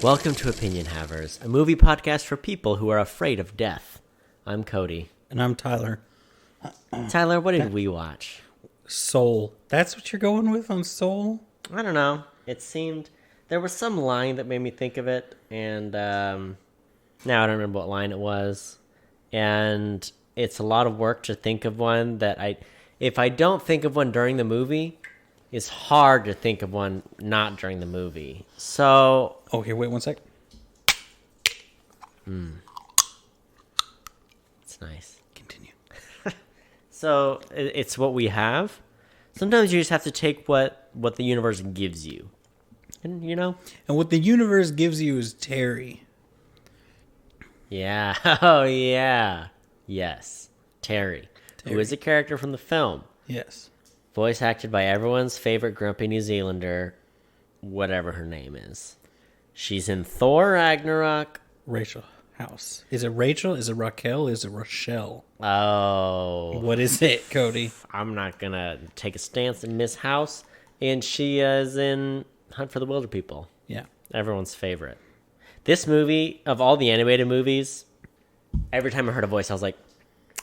Welcome to Opinion Havers, a movie podcast for people who are afraid of death. I'm Cody. And I'm Tyler. Tyler, what did we watch? Soul. That's what you're going with on Soul? I don't know. It seemed... There was some line that made me think of it, and now I don't remember what line it was. And it's a lot of work to think of one that if I don't think of one during the movie, it's hard to think of one not during the movie. So... Okay, wait 1 sec. It's nice. Continue. So it's what we have. Sometimes you just have to take what the universe gives you. And, you know? And what the universe gives you is Terry. Yeah. Oh, yeah. Yes. Terry, who is a character from the film. Yes. Voice acted by everyone's favorite grumpy New Zealander, whatever her name is. She's in Thor Ragnarok. Rachel House. Is it Rachel? Is it Raquel? Is it Rochelle? Oh. What is it, Cody? I'm not going to take a stance in Miss House. And she is in Hunt for the Wilder People. Yeah. Everyone's favorite. This movie, of all the animated movies, every time I heard a voice, I was like,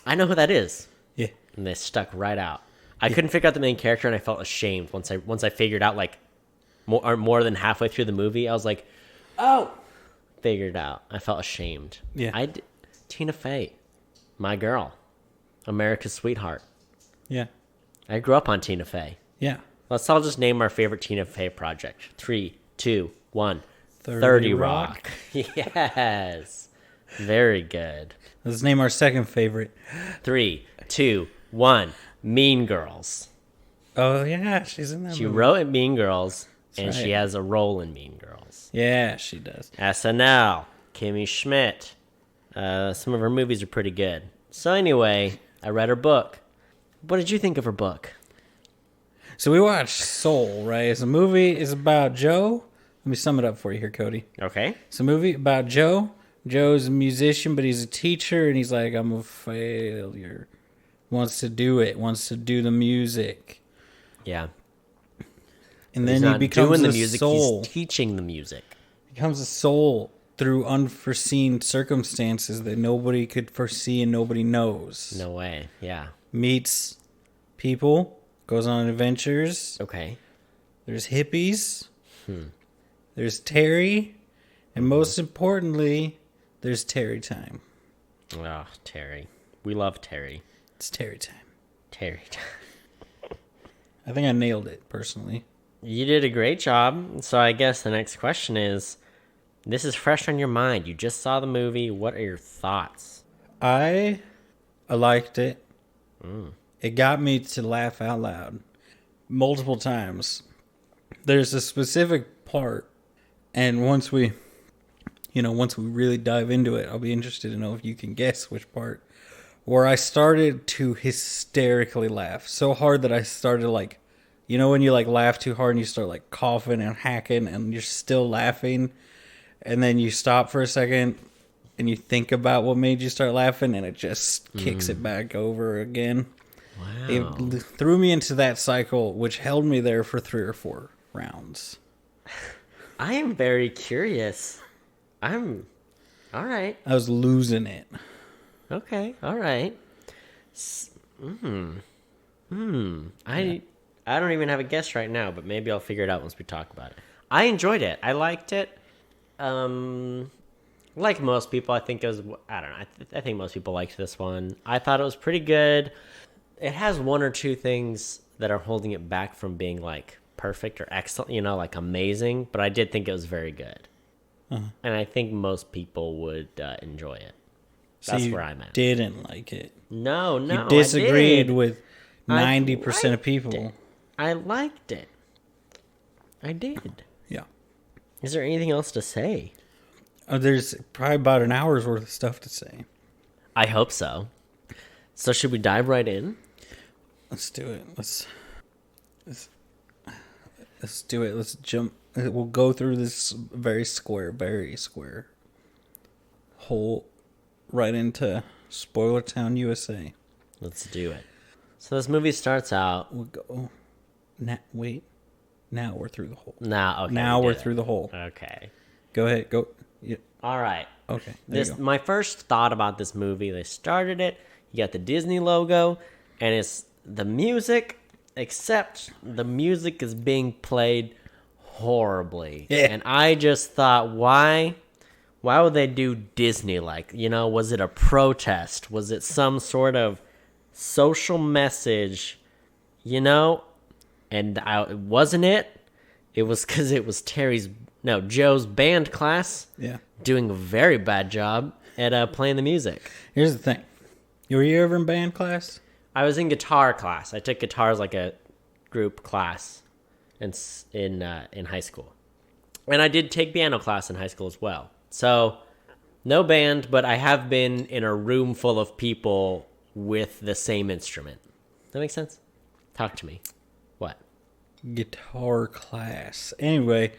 I know who that is. Yeah. And they stuck right out. I couldn't figure out the main character, and I felt ashamed once I figured out, like, more than halfway through the movie. I was like, oh! Figured it out. I felt ashamed. Yeah. Tina Fey. My girl. America's sweetheart. Yeah. I grew up on Tina Fey. Yeah. Let's all just name our favorite Tina Fey project. 3, 2, 1. 30 Rock. Yes. Very good. Let's name our second favorite. 3, 2, 1. Mean Girls. Oh, yeah. She's in that She movie. wrote in Mean Girls, and right. she has a role in Mean Girls. Yeah, she does. SNL. Kimmy Schmidt. Some of her movies are pretty good. So anyway, I read her book. What did you think of her book? So we watched Soul, right? It's a movie. It's about Joe. Let me sum it up for you here, Cody. Okay. It's a movie about Joe. Joe's a musician, but he's a teacher, and he's like, I'm a failure. Wants to do it. Wants to do the music. Yeah. And He's then he not becomes doing the a music, soul. he's teaching the music. Becomes a soul through unforeseen circumstances that nobody could foresee and nobody knows. No way. Yeah. Meets people. Goes on adventures. Okay. There's hippies. There's Terry. And most importantly, there's Terry time. Oh, Terry. We love Terry. It's Terry time. Terry time. I think I nailed it, personally. You did a great job. So I guess the next question is, this is fresh on your mind. You just saw the movie. What are your thoughts? I liked it. It got me to laugh out loud multiple times. There's a specific part, and once we really dive into it, I'll be interested to know if you can guess which part, where I started to hysterically laugh so hard that I started like, you know when you like laugh too hard and you start like coughing and hacking and you're still laughing, and then you stop for a second and you think about what made you start laughing and it just kicks it back over again. Wow. It threw me into that cycle, which held me there for 3 or 4 rounds. I am very curious. All right. I was losing it. Okay. All right. I don't even have a guess right now, but maybe I'll figure it out once we talk about it. I enjoyed it. I liked it. Like most people, I think it was, I don't know. I think most people liked this one. I thought it was pretty good. It has 1 or 2 things that are holding it back from being like perfect or excellent, like amazing, but I did think it was very good. And I think most people would enjoy it. That's where I'm at. Didn't like it. No, You disagreed I with 90% of people. I liked it. I did. Yeah. Is there anything else to say? There's probably about an hour's worth of stuff to say. I hope so. So should we dive right in? Let's do it. Let's do it. Let's jump. We'll go through this very square hole right into Spoiler Town, USA. Let's do it. So this movie starts out. We'll go. Wait. Now we're through the hole. Okay. Now we're through the hole. Okay. Go ahead. Go. Yeah. All right. Okay. My first thought about this movie, they started it, you got the Disney logo, and it's the music, except the music is being played horribly. Yeah. And I just thought, why would they do Disney like? Was it a protest? Was it some sort of social message? And wasn't it? It was because it was Joe's band class. Yeah. Doing a very bad job at playing the music. Here's the thing. Were you ever in band class? I was in guitar class. I took guitar as like a group class in high school. And I did take piano class in high school as well. So, no band, but I have been in a room full of people with the same instrument. That makes sense? Talk to me. What? Guitar class. Anyway.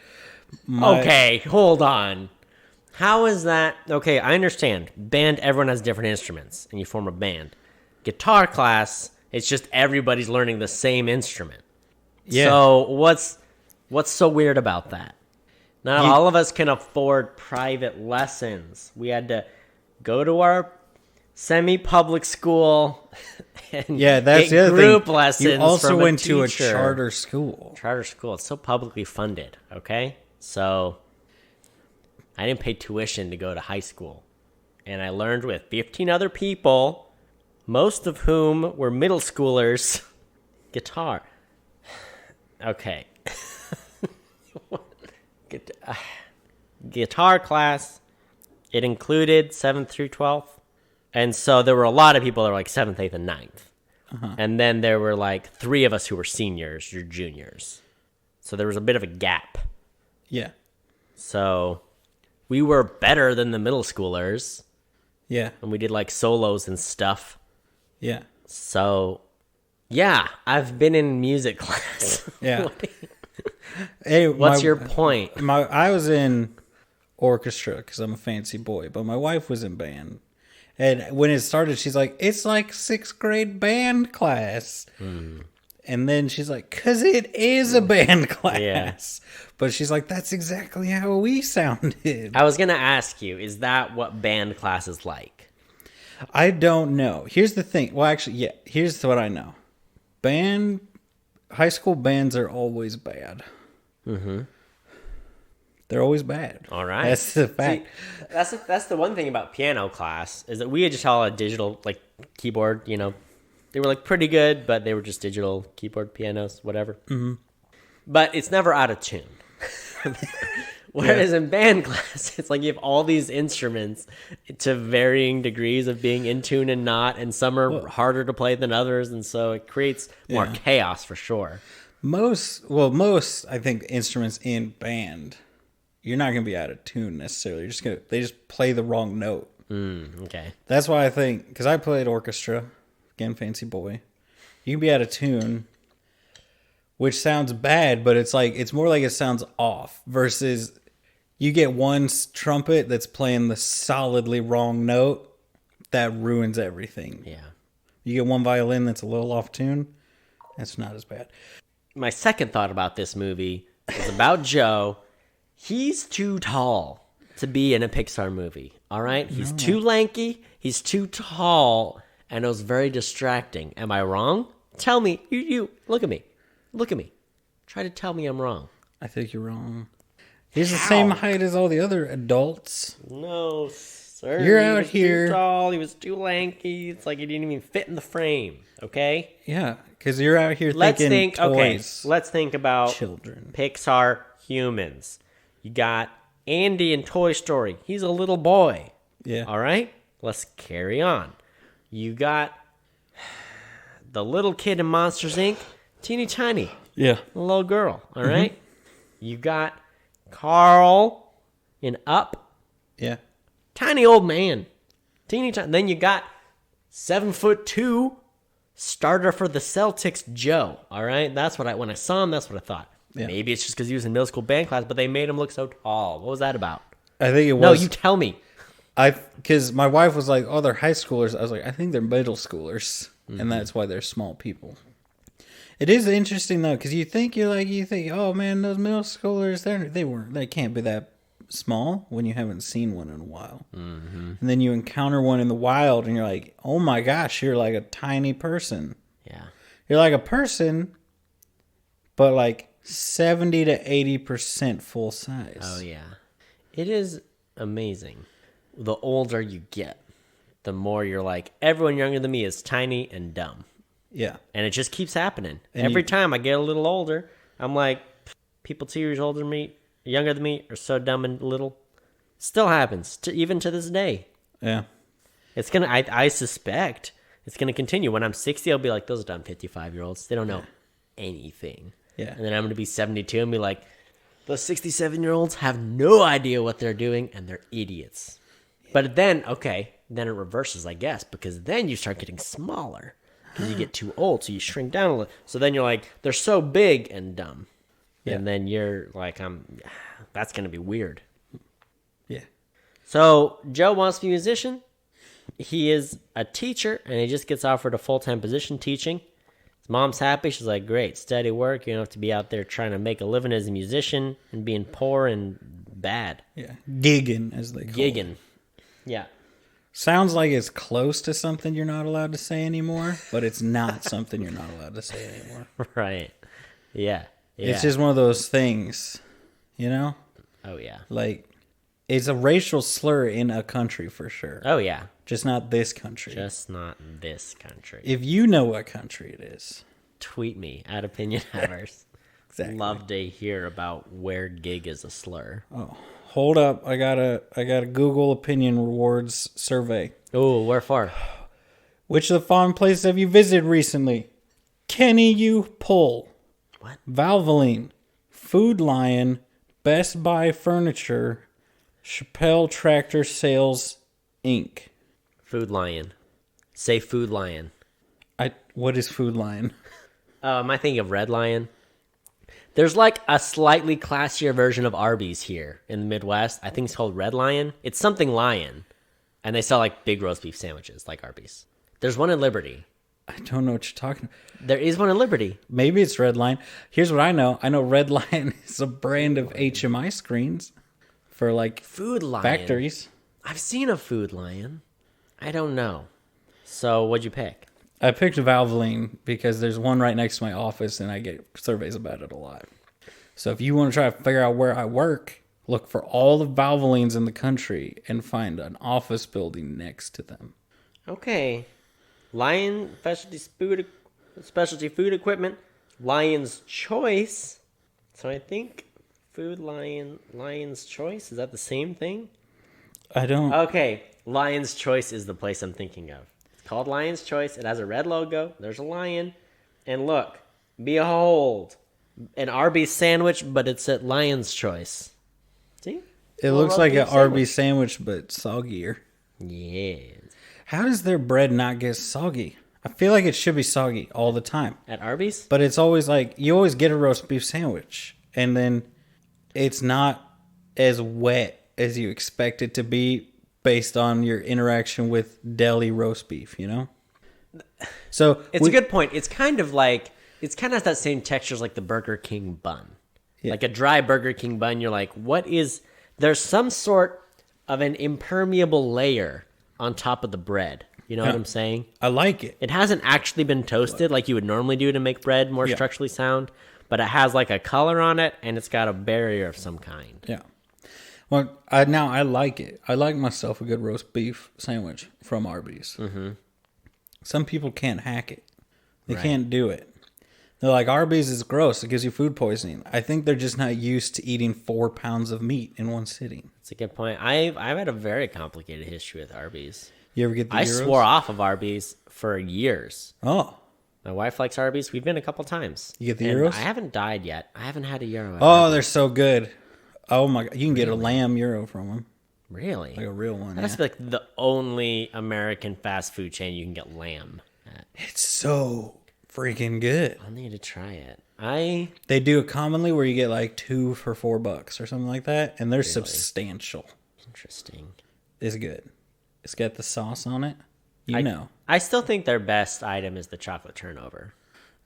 Okay, hold on. How is that? Okay, I understand. Band, everyone has different instruments, and you form a band. Guitar class, it's just everybody's learning the same instrument. Yeah. So what's so weird about that? Not all of us can afford private lessons. We had to go to our semi-public school and that's get the other group thing. lessons. You also from went teacher. to a charter school. Charter school. It's so publicly funded, okay? So I didn't pay tuition to go to high school. And I learned with 15 other people, most of whom were middle schoolers, guitar. Okay. Guitar class, it included 7th through 12th. And so there were a lot of people that were like 7th, 8th, and 9th. Uh-huh. And then there were like 3 of us who were seniors, or juniors. So there was a bit of a gap. Yeah. So we were better than the middle schoolers. Yeah. And we did like solos and stuff. Yeah. So, yeah, I've been in music class. Yeah. Hey, what's your point? I was in orchestra because I'm a fancy boy, but my wife was in band. And when it started, she's like, it's like 6th grade band class. And then she's like, because it is a band class. Yeah. But she's like, that's exactly how we sounded. I was going to ask you, is that what band class is like? I don't know. Here's the thing. Well, actually, yeah. Here's what I know. High school bands are always bad. Mm-hmm. They're always bad. All right. That's the fact. See, that's the one thing about piano class, is that we had just all a digital, like, keyboard, They were, like, pretty good, but they were just digital keyboard pianos, whatever. Mm-hmm. But it's never out of tune. Whereas in band class, it's like you have all these instruments to varying degrees of being in tune and not, and some are harder to play than others, and so it creates more chaos for sure. Most, I think, instruments in band, you're not going to be out of tune necessarily. They just play the wrong note. Okay. That's why I think, because I played orchestra, again, fancy boy, you can be out of tune, which sounds bad, but it's more like it sounds off, versus you get one trumpet that's playing the solidly wrong note, that ruins everything. Yeah. You get one violin that's a little off tune, that's not as bad. My second thought about this movie is about Joe. He's too tall to be in a Pixar movie, all right? He's too lanky, he's too tall, and it was very distracting. Am I wrong? Tell me. You look at me. Look at me. Try to tell me I'm wrong. I think you're wrong. He's the same height as all the other adults. No, sir. You're out here. Too tall. He was too lanky. It's like he didn't even fit in the frame. Okay? Yeah, because you're out here thinking toys. Okay, let's think about children. Pixar humans. You got Andy in Toy Story. He's a little boy. Yeah. All right? Let's carry on. You got the little kid in Monsters, Inc., teeny tiny. Yeah. A little girl. All right? You got Carl in Up. Yeah. Tiny old man. Teeny tiny. Then you got 7'2" starter for the Celtics, Joe. All right? When I saw him, that's what I thought. Yeah. Maybe it's just because he was in middle school band class, but they made him look so tall. What was that about? I think it was. No, you tell me. Because my wife was like, oh, they're high schoolers. I was like, I think they're middle schoolers. And that's why they're small people. It is interesting, though, because you think, oh, man, those middle schoolers, they can't be that small when you haven't seen one in a while. Mm-hmm. And then you encounter one in the wild and you're like, oh my gosh, you're like a tiny person. Yeah. You're like a person, but like 70 to 80% full size. Oh, yeah. It is amazing. The older you get, the more you're like, everyone younger than me is tiny and dumb. Yeah. And it just keeps happening. And Every time I get a little older, I'm like, people 2 years older than me, younger than me, are so dumb and little. Still happens, even to this day. Yeah. It's gonna. I suspect it's gonna continue. When I'm 60, I'll be like, those dumb 55-year-olds. They don't know anything. Yeah. And then I'm gonna be 72 and be like, those 67-year-olds have no idea what they're doing and they're idiots. But then, then it reverses, I guess, because then you start getting smaller because you get too old, so you shrink down a little. So then you're like, they're so big and dumb. Yeah. And then you're like, that's going to be weird. Yeah. So Joe wants to be a musician. He is a teacher, and he just gets offered a full-time position teaching. His mom's happy. She's like, great, steady work. You don't have to be out there trying to make a living as a musician and being poor and bad. Yeah. Gigging, as they call it. Gigging. Yeah. Sounds like it's close to something you're not allowed to say anymore, but it's not something you're not allowed to say anymore. Right. Yeah. It's just one of those things, you know? Oh, yeah. Like, it's a racial slur in a country for sure. Oh, yeah. Just not this country. Just not this country. If you know what country it is, tweet me at Opinion Havers. Exactly. Love to hear about where gig is a slur. Oh, hold up. I got a Google Opinion Rewards survey. Oh, where for? Which of the following places have you visited recently? Kenny U. Pull. What? Valvoline. Food Lion. Best Buy Furniture. Chappelle Tractor Sales, Inc. Food Lion. Say Food Lion. What is Food Lion? Am I thinking of Red Lion? There's like a slightly classier version of Arby's here in the Midwest. I think it's called Red Lion. It's something lion. And they sell like big roast beef sandwiches like Arby's. There's one in Liberty. I don't know what you're talking about. There is one in Liberty. Maybe it's Red Lion. Here's what I know. I know Red Lion is a brand of HMI screens for like Food Lion. Factories. I've seen a Food Lion. I don't know. So what'd you pick? I picked Valvoline because there's one right next to my office and I get surveys about it a lot. So if you want to try to figure out where I work, look for all the Valvolines in the country and find an office building next to them. Okay. Lion specialty food equipment. Lion's Choice. So I think Food Lion, Lion's Choice. Is that the same thing? I don't. Okay. Lion's Choice is the place I'm thinking of. It's called Lion's Choice. It has a red logo. There's a lion. And look, behold, an Arby's sandwich, but it's at Lion's Choice. See? It looks like an Arby's sandwich, but soggier. Yes. How does their bread not get soggy? I feel like it should be soggy all the time. At Arby's? But it's always like, you always get a roast beef sandwich, and then it's not as wet as you expect it to be based on your interaction with deli roast beef, you know? So it's a good point. It's kind of has that same texture as like the Burger King bun. Yeah. Like a dry Burger King bun, you're like, there's some sort of an impermeable layer on top of the bread. You know what I'm saying? I like it. It hasn't actually been toasted like you would normally do to make bread more structurally sound, but it has like a color on it, and it's got a barrier of some kind. Yeah. Well, I like it. I like myself a good roast beef sandwich from Arby's. Mm-hmm. Some people can't hack it. They can't do it. They're like, Arby's is gross. It gives you food poisoning. I think they're just not used to eating 4 pounds of meat in one sitting. That's a good point. I've had a very complicated history with Arby's. You ever get the gyros? I swore off of Arby's for years. Oh. My wife likes Arby's. We've been a couple times. You get the gyros? I haven't died yet. I haven't had a gyro. Oh, they're so good. Oh my God. You can get a lamb gyro from them. Really? Like a real one. That's like the only American fast food chain you can get lamb at. It's so freaking good. I need to try it. They do it commonly where you get like 2 for $4 or something like that, and they're substantial. Interesting. It's good. It's got the sauce on it. I still think their best item is the chocolate turnover.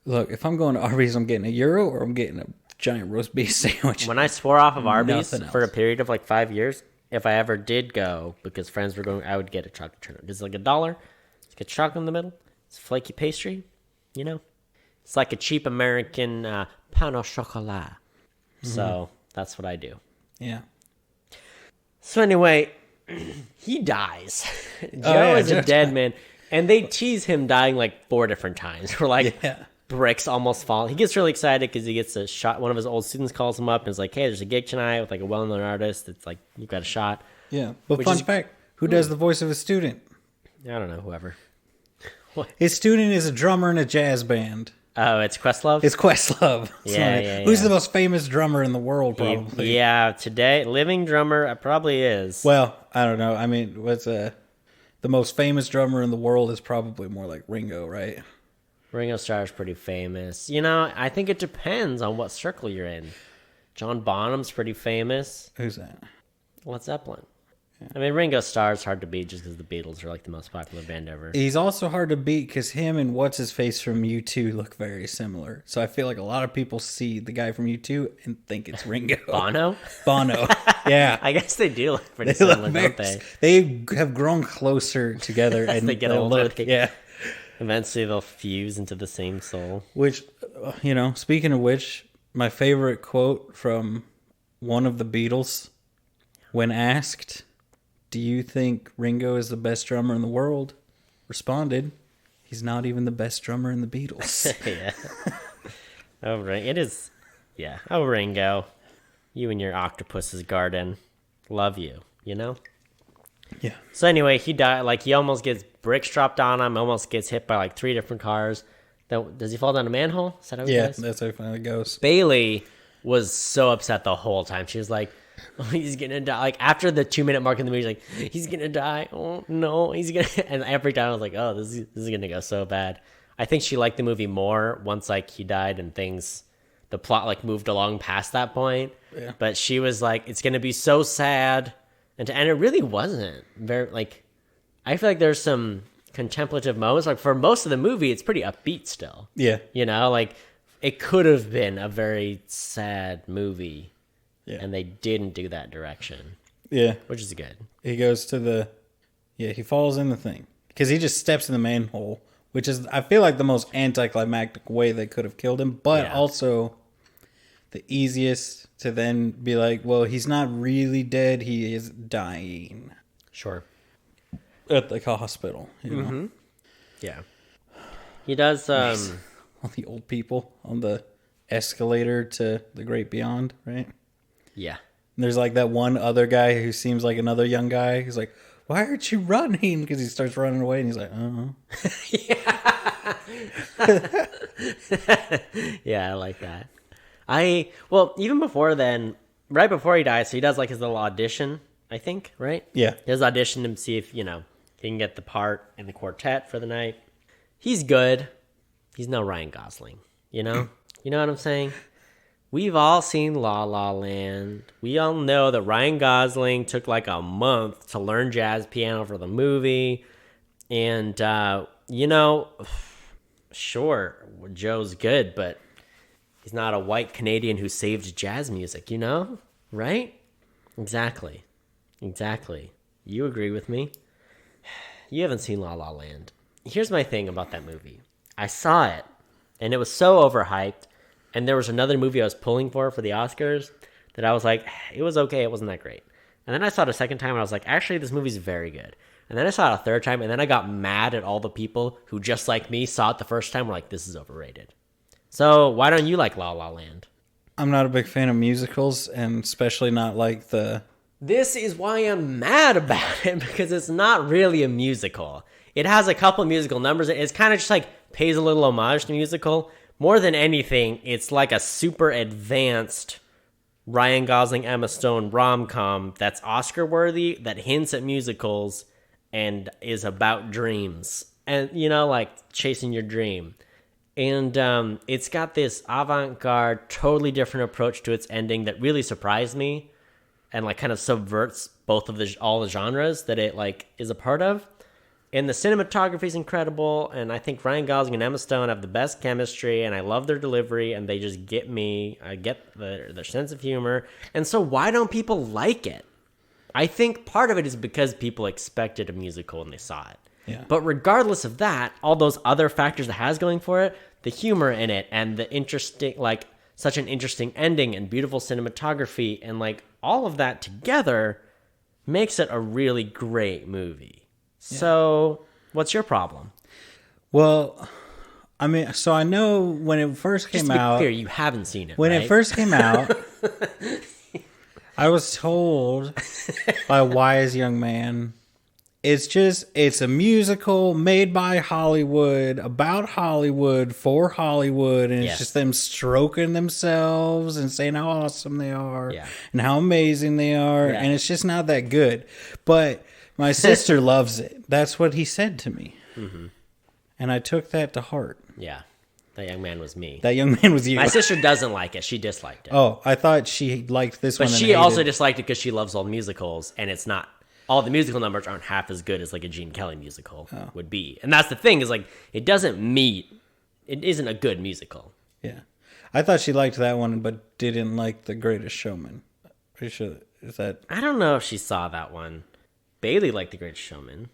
Look, if I'm going to Arby's, I'm getting a gyro or I'm getting a giant roast beef sandwich. When I swore off of Arby's Nothing for a else. period of like 5 years, if I ever did go because friends were going, I would get a chocolate churro. It's like $1. It's got chocolate in the middle. It's flaky pastry. You know, it's like a cheap American pain au chocolat. So that's what I do. Yeah. So anyway, he dies. Joe is a Joe's dead man, and they tease him dying like 4 different times. We're like, Yeah. bricks almost fall. He gets really excited because he gets a shot. One of his old students calls him up and is like, "Hey, there's a gig tonight with like a well-known artist. It's like you got a shot." Yeah. But Which fun is- fact, who does the voice of a student? I don't know, whoever. His student is a drummer in a jazz band. Oh, it's Questlove. It's Questlove. Yeah, Who's yeah. the most famous drummer in the world, probably? Yeah, today living drummer probably is. Well, I don't know. I mean, the most famous drummer in the world is probably more like Ringo, right? Ringo Starr's pretty famous. You know, I think it depends on what circle you're in. John Bonham's pretty famous. Who's that? Led Zeppelin. I mean, Ringo Starr's hard to beat just because the Beatles are like the most popular band ever. He's also hard to beat because him and what's-his-face from U2 look very similar. So I feel like a lot of people see the guy from U2 and think it's Ringo. Bono? Bono. Yeah. I guess they do look pretty They look similar, very- don't they? They have grown closer together. As and they get they'll older, look- they- yeah. Eventually they'll fuse into the same soul. Which, speaking of which, my favorite quote from one of the Beatles, when asked, "Do you think Ringo is the best drummer in the world?" responded, "He's not even the best drummer in the Beatles." Yeah. Oh, it is. Yeah. Oh, Ringo. You and your octopus's garden. Love you, you know? Yeah. So anyway, he died. Like, he almost gets bricks dropped on him, almost gets hit by like 3 different cars. Then, does he fall down a manhole? Is that how he Yeah, dies? that's how it finally goes. Bailey was so upset the whole time. She was like, "Oh, he's gonna die." Like, after the 2-minute mark in the movie, she's like, "He's gonna die. Oh no, he's gonna." And every time I was like, "Oh, this is gonna go so bad." I think she liked the movie more once like he died and the plot like moved along past that point. Yeah. But she was like, "It's gonna be so sad," and it really wasn't very like. I feel like there's some contemplative moments. Like, for most of the movie, it's pretty upbeat still. Yeah. You know, like, it could have been a very sad movie, Yeah. and they didn't do that direction, Yeah. which is good. He goes to he falls in the thing. Because he just steps in the manhole, which is, I feel like, the most anticlimactic way they could have killed him, but Yeah. also the easiest to then be like, well, he's not really dead, he is dying Sure. at the hospital, you know? Yeah. He does, All the old people on the escalator to the great beyond, right? yeah. And there's like that one other guy who seems like another young guy. He's like, "Why aren't you running?" Because he starts running away, and he's like, Yeah, I like that. Well, even before then, right before he dies, so he does like his little audition, I think, right? Yeah. He does audition to see if, he can get the part in the quartet for the night. He's good. He's no Ryan Gosling, you know? You know what I'm saying? We've all seen La La Land. We all know that Ryan Gosling took like a month to learn jazz piano for the movie. And, sure, Joe's good, but he's not a white Canadian who saved jazz music, you know? Right? Exactly. You agree with me? You haven't seen La La Land. Here's my thing about that movie. I saw it, and it was so overhyped, and there was another movie I was pulling for the Oscars that I was like, it was okay, it wasn't that great. And then I saw it a second time, and I was like, actually, this movie's very good. And then I saw it a third time, and then I got mad at all the people who, just like me, saw it the first time, were like, this is overrated. So why don't you like La La Land? I'm not a big fan of musicals, and especially not like the... This is why I'm mad about it, because it's not really a musical. It has a couple musical numbers. It's kind of just like pays a little homage to musical. More than anything, it's like a super advanced Ryan Gosling, Emma Stone rom-com that's Oscar-worthy, that hints at musicals, and is about dreams. And, like chasing your dream. And it's got this avant-garde, totally different approach to its ending that really surprised me, and like kind of subverts all the genres that it like is a part of. And the cinematography is incredible, and I think Ryan Gosling and Emma Stone have the best chemistry, and I love their delivery, and they just get me. I get their sense of humor. And so why don't people like it? I think part of it is because people expected a musical when they saw it. Yeah. But regardless of that, all those other factors it has going for it, the humor in it, and the interesting, like, such an interesting ending and beautiful cinematography, and, like, all of that together makes it a really great movie. So, what's your problem? Well, I mean, so I know when it first came Just to be out. clear, you haven't seen it, When right? it first came out, I was told by a wise young man, it's a musical made by Hollywood, about Hollywood, for Hollywood, and Yes. it's just them stroking themselves and saying how awesome they are Yeah. and how amazing they are, Yeah. and it's just not that good. But my sister loves it. That's what he said to me. Mm-hmm. And I took that to heart. Yeah. That young man was me. That young man was you. My sister doesn't like it. She disliked it. Oh, I thought she liked this but one. she also disliked it because she loves all musicals, and it's not... All the musical numbers aren't half as good as, like, a Gene Kelly musical would be. And that's the thing, is, like, it doesn't meet... It isn't a good musical. Yeah. I thought she liked that one, but didn't like The Greatest Showman. Pretty sure. Is that... I don't know if she saw that one. Bailey liked The Greatest Showman.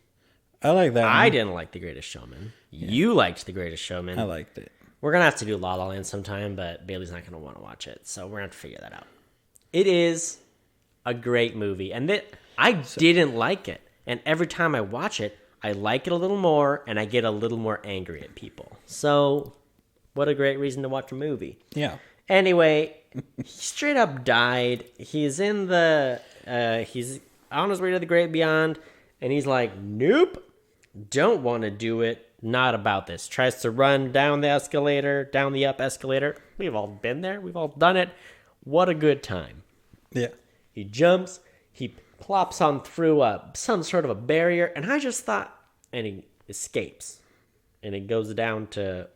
I like that one. I didn't like The Greatest Showman. Yeah. You liked The Greatest Showman. I liked it. We're going to have to do La La Land sometime, but Bailey's not going to want to watch it. So we're going to have to figure that out. It is a great movie. And I didn't like it. And every time I watch it, I like it a little more, and I get a little more angry at people. So what a great reason to watch a movie. Yeah. Anyway, he straight up died. He's in the... he's on his way to the great beyond, and he's like, nope, don't want to do it. Not about this. Tries to run down the escalator, down the up escalator. We've all been there. We've all done it. What a good time. Yeah. He jumps. He plops on through some sort of a barrier. And I just thought, and he escapes. And it goes down to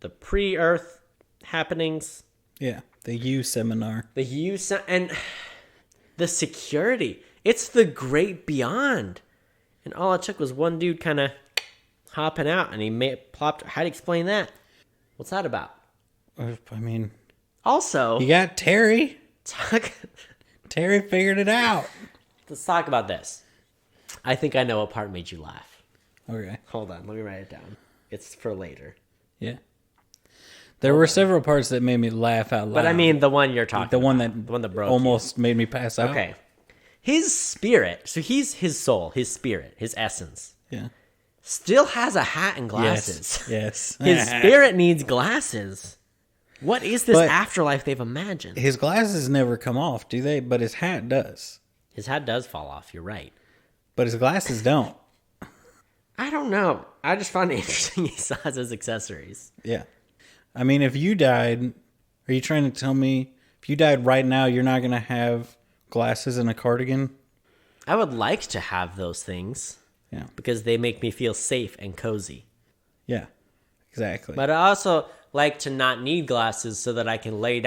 the pre-Earth happenings. Yeah. The U seminar. The use and the security. It's the great beyond. And all it took was one dude kind of hopping out, and he plopped. How do you explain that? What's that about? I mean, Also, you got Terry. talk, Terry figured it out. let's talk about this. I think I know what part made you laugh. Okay. Hold on, let me write it down. It's for later. Yeah. There were several parts that made me laugh out loud. But I mean, the one you're talking the one about. that The one that broke almost made me pass out. Okay. His spirit, so he's his soul, his spirit, his essence, Yeah. still has a hat and glasses. Yes. His spirit needs glasses. What is this But- afterlife they've imagined? His glasses never come off, do they? But his hat does. His hat does fall off, you're right. But his glasses don't. I don't know. I just found it interesting he still has his accessories. Yeah. I mean, if you died, are you trying to tell me if you died right now, you're not going to have glasses and a cardigan? I would like to have those things Yeah. because they make me feel safe and cozy. Yeah. Exactly. But I also like to not need glasses so that I can lay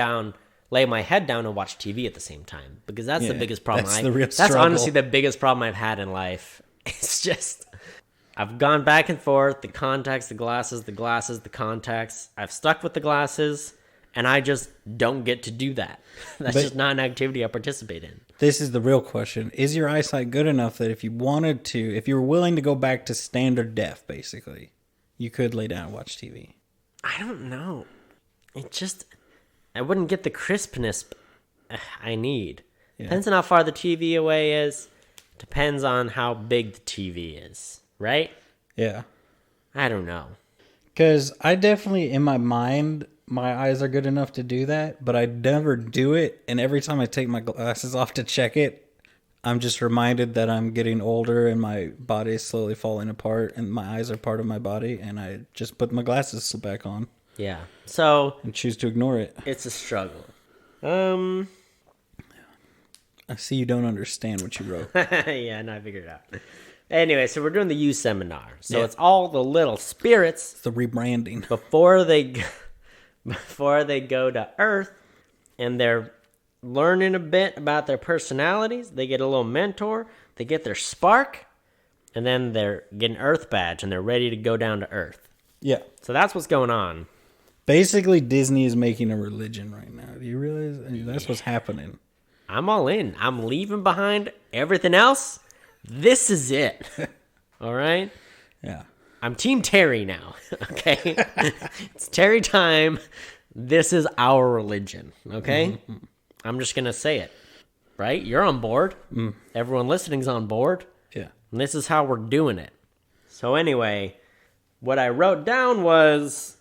my head down and watch TV at the same time. Because that's the Yeah, biggest problem. that's the real That's struggle. honestly the biggest problem I've had in life. It's just, I've gone back and forth, the contacts, the glasses, the contacts. I've stuck with the glasses, and I just don't get to do that. That's But- just not an activity I participate in. This is the real question. Is your eyesight good enough that if you wanted to, if you were willing to go back to standard def, basically, you could lay down and watch TV? I don't know. I wouldn't get the crispness I need. Yeah. Depends on how far the TV away is. Depends on how big the TV is, right? Yeah. I don't know. Because I definitely, in my mind, my eyes are good enough to do that, but I never do it. And every time I take my glasses off to check it, I'm just reminded that I'm getting older and my body is slowly falling apart and my eyes are part of my body. And I just put my glasses back on Yeah. So and choose to ignore it. it's a struggle. I see you don't understand what you wrote. Yeah, no, I figured it out. Anyway, so we're doing the U seminar. So Yeah. it's all the little spirits It's the rebranding. before they go to Earth, and they're learning a bit about their personalities. They get a little mentor. They get their spark, and then they're getting Earth badge, and they're ready to go down to Earth. Yeah. So that's what's going on. Basically, Disney is making a religion right now. Do you realize that's what's happening? I'm all in. I'm leaving behind everything else. This is it. All right? Yeah. I'm Team Terry now. Okay? It's Terry time. This is our religion. Okay? Mm-hmm. I'm just going to say it. Right? You're on board. Everyone listening's on board. Yeah. And this is how we're doing it. So anyway, what I wrote down was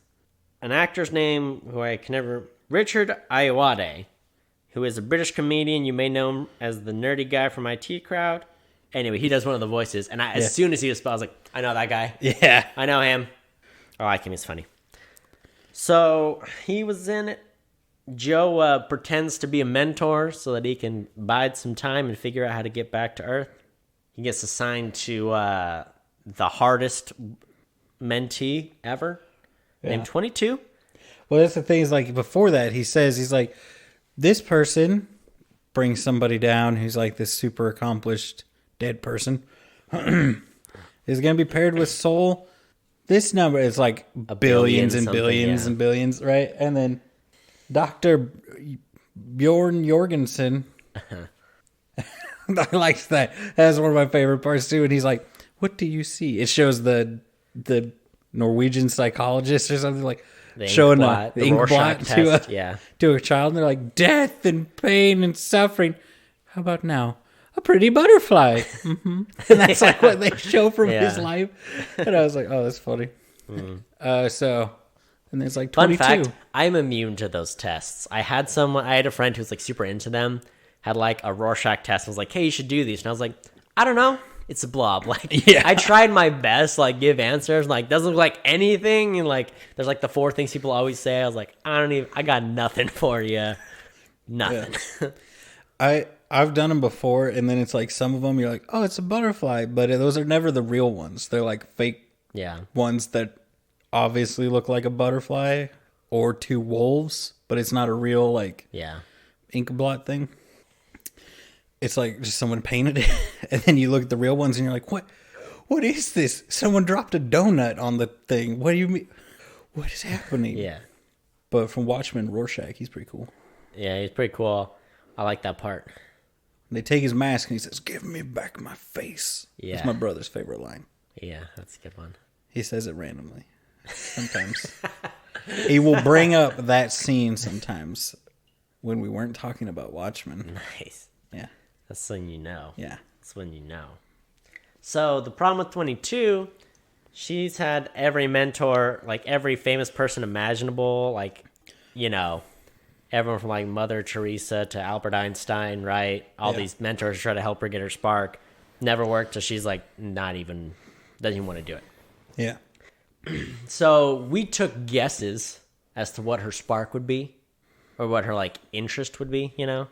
an actor's name who I can never... Richard Ayoade, who is a British comedian. You may know him as the nerdy guy from IT Crowd. Anyway, he does one of the voices. And as soon as he was spelled, I was like, I know that guy. Yeah. I know him. I like him. He's funny. So he was in it. Joe pretends to be a mentor so that he can bide some time and figure out how to get back to Earth. He gets assigned to the hardest mentee ever, named 22. Well, that's the thing is, like, before that, he's like, this person brings somebody down who's like this super accomplished dead person is going to be paired with Soul. This number is like billions and billions and billions, right? And then Dr. Bjorn Jorgensen, I like that. That's one of my favorite parts too. And he's like, what do you see? It shows the Norwegian psychologist or something, like showing the ink blot to a child. And they're like, death and pain and suffering. How about now? A pretty butterfly. Mm-hmm. And that's like what they show from his life. And I was like, oh, that's funny. So, and there's like 22. Fun fact, I'm immune to those tests. I had a friend who's like super into them, had like a Rorschach test, and was like, hey, you should do these. And I was like, I don't know. It's a blob. Like, I tried my best, like, give answers. Like, doesn't look like anything. And like, there's like the 4 things people always say. I was like, I got nothing for you. Nothing. Yeah. I've done them before, and then it's like some of them you're like, oh, it's a butterfly, but those are never the real ones. They're like fake ones that obviously look like a butterfly or 2 wolves, but it's not a real like ink blot thing. It's like just someone painted it, and then you look at the real ones and you're like, what is this? Someone dropped a donut on the thing. What do you mean? What is happening? Yeah. But from Watchmen, Rorschach, he's pretty cool. Yeah, he's pretty cool. I like that part. They take his mask and he says, give me back my face. Yeah. That's my brother's favorite line. Yeah, that's a good one. He says it randomly. Sometimes. He will bring up that scene sometimes when we weren't talking about Watchmen. Nice. Yeah. That's when you know. Yeah. That's when you know. So the problem with 22, she's had every mentor, like every famous person imaginable, like, you know, everyone from like Mother Teresa to Albert Einstein, right? All these mentors try to help her get her spark. Never worked, so she's like doesn't even want to do it. Yeah. So we took guesses as to what her spark would be, or what her like interest would be, you know?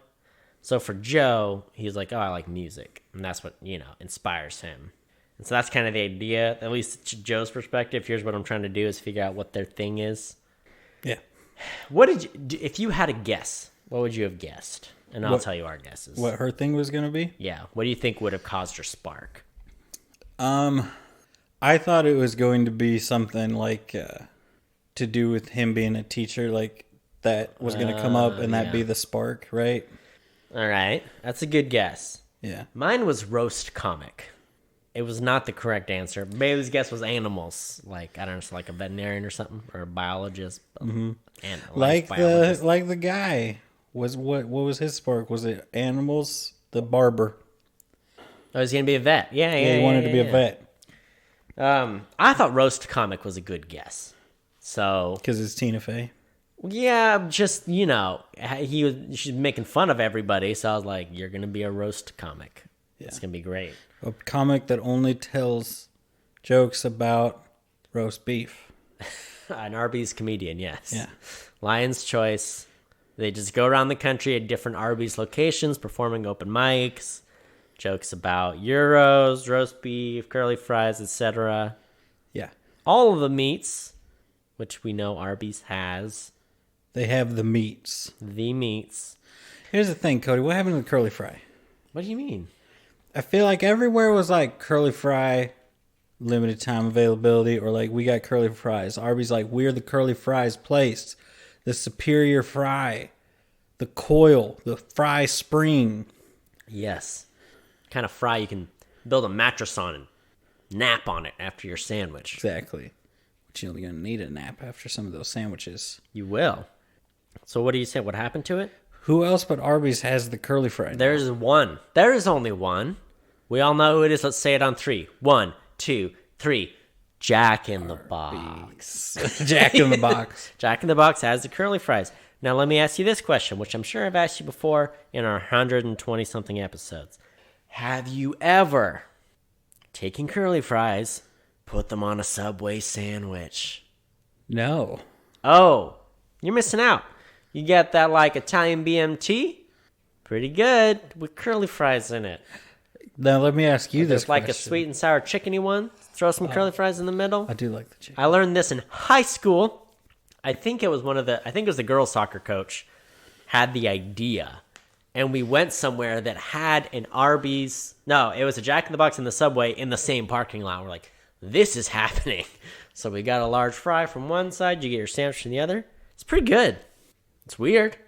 So for Joe, he's like, oh, I like music. And that's what, you know, inspires him. And so that's kind of the idea, at least Joe's perspective. Here's what I'm trying to do is figure out what their thing is. Yeah. What if you had a guess, what would you have guessed? And I'll tell you our guesses. What her thing was going to be? Yeah. What do you think would have caused her spark? I thought it was going to be something like to do with him being a teacher, like that was going to come up and that be the spark, right? All right. That's a good guess. Yeah. Mine was roast comic. It was not the correct answer. Bailey's guess was animals, like I don't know, like a veterinarian or something, or a biologist. Mm-hmm. Like the guy was what was his spark? Was it animals? The barber. Oh, he's gonna be a vet. Yeah. He wanted to be a vet. I thought roast comic was a good guess. So because it's Tina Fey. Yeah, just you know, she's making fun of everybody, so I was like, you're gonna be a roast comic. Yeah. It's gonna be great. A comic that only tells jokes about roast beef. An Arby's comedian, yes. Yeah. Lion's Choice. They just go around the country at different Arby's locations performing open mics, jokes about gyros, roast beef, curly fries, etc. Yeah. All of the meats, which we know Arby's has. They have the meats. The meats. Here's the thing, Cody. What happened to the curly fry? What do you mean? I feel like everywhere was like curly fry, limited time availability, or like we got curly fries. Arby's like, we're the curly fries place, the superior fry, the coil, the fry spring. Yes. Kind of fry you can build a mattress on and nap on it after your sandwich. Exactly. But you're going to need a nap after some of those sandwiches. You will. So what do you say? What happened to it? Who else but Arby's has the curly fry? There's one. There is only one. We all know who it is. Let's say it on 3. 1, 2, 3. Jack in the Box. Jack in the Box. Jack in the Box has the curly fries. Now let me ask you this question, which I'm sure I've asked you before in our 120-something episodes. Have you ever taken curly fries, put them on a Subway sandwich? No. Oh, you're missing out. You get that like Italian BMT? Pretty good with curly fries in it. Now let me ask you this There's like question. a sweet and sour chickeny one. Throw some curly fries in the middle. I do like the chicken. I learned this in high school. I think it was the girls' soccer coach had the idea. And we went somewhere that had an Arby's. No, it was a Jack in the Box and the Subway in the same parking lot. We're like, this is happening. So we got a large fry from one side. You get your sandwich from the other. It's pretty good. It's weird.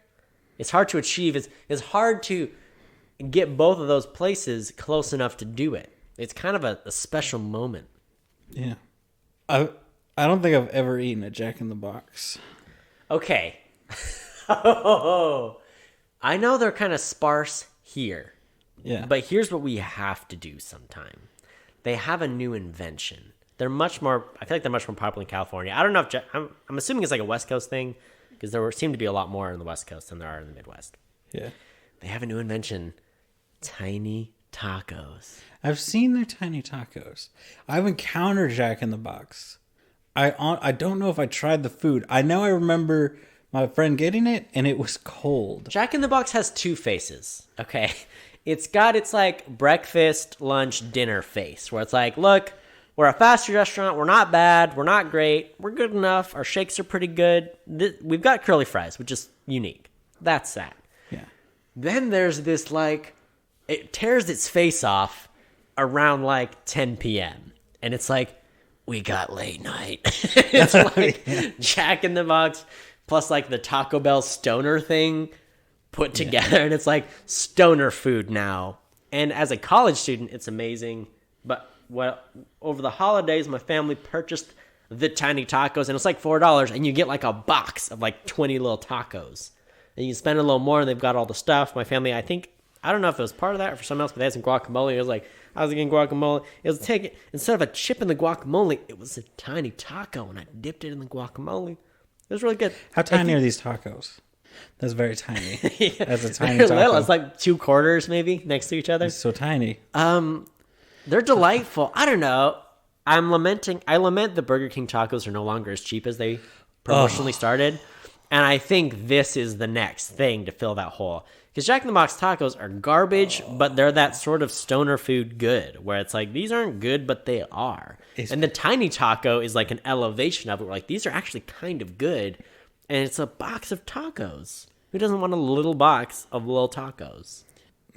It's hard to achieve. It's hard to get both of those places close enough to do it. It's kind of a special moment. Yeah. I don't think I've ever eaten a Jack in the Box. Okay. I know they're kind of sparse here. Yeah. But here's what we have to do sometime. They have a new invention. They're much more, I feel like they're much more popular in California. I don't know if, I'm assuming it's like a West Coast thing, because there seem to be a lot more in the West Coast than there are in the Midwest. Yeah. They have a new invention, tiny tacos. I've seen their tiny tacos. I've encountered Jack in the Box. I don't know if I tried the food. I know I remember my friend getting it, and it was cold. Jack in the Box has two faces, okay? It's got its like breakfast, lunch, dinner face, where it's like, look, we're a fast food restaurant. We're not bad. We're not great. We're good enough. Our shakes are pretty good. We've got curly fries, which is unique. That's that. Yeah. Then there's this like, it tears its face off around like 10 p.m. And it's like, we got late night. It's like Jack in the Box plus like the Taco Bell stoner thing put together. And it's like stoner food now. And as a college student, it's amazing. But over the holidays, my family purchased the tiny tacos, and it's like $4, and you get like a box of like 20 little tacos. And you spend a little more, and they've got all the stuff. My family, I don't know if it was part of that or for something else, but they had some guacamole. It was like, I was getting guacamole. It was instead of a chip in the guacamole, it was a tiny taco, and I dipped it in the guacamole. It was really good. How tiny are these tacos? That's very tiny. Yeah. That's a tiny They're taco. little. It's like 2 quarters maybe next to each other. It's so tiny. They're delightful. I don't know. I lament the Burger King tacos are no longer as cheap as they promotionally started. And I think this is the next thing to fill that hole. Because Jack in the Box tacos are garbage, but they're that sort of stoner food good, where it's like, these aren't good, but they are. And the tiny taco is like an elevation of it, where like, these are actually kind of good. And it's a box of tacos. Who doesn't want a little box of little tacos?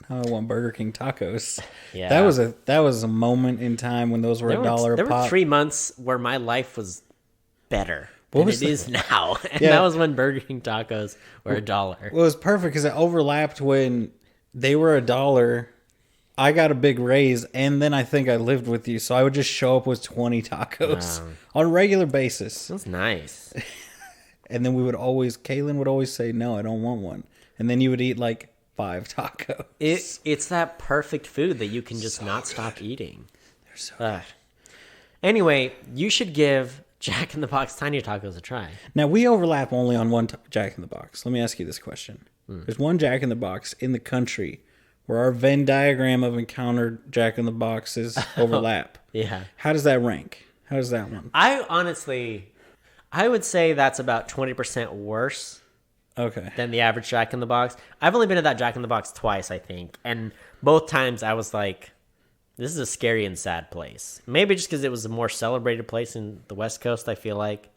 I want Burger King tacos. Yeah. That was a moment in time when those were $1 a pop. There were 3 months where my life was better than it is now. And Yeah. that was when Burger King tacos were $1. Well, it was perfect because it overlapped when they were $1. I got a big raise, and then I think I lived with you, so I would just show up with 20 tacos on a regular basis. That's nice. And then Kaylin would always say, no, I don't want one. And then you would eat like 5 tacos. It's that perfect food that you can just not stop eating. They're so good. Anyway, you should give Jack in the Box tiny tacos a try. Now, we overlap only on one Jack in the Box. Let me ask you this question. There's one Jack in the Box in the country where our Venn diagram of encountered Jack in the Boxes overlap. Yeah. How does that rank? How does that one? I would say that's about 20% worse Okay. than the average Jack in the Box. I've only been to that Jack in the Box twice, I think. And both times I was like, this is a scary and sad place. Maybe just because it was a more celebrated place in the West Coast, I feel like.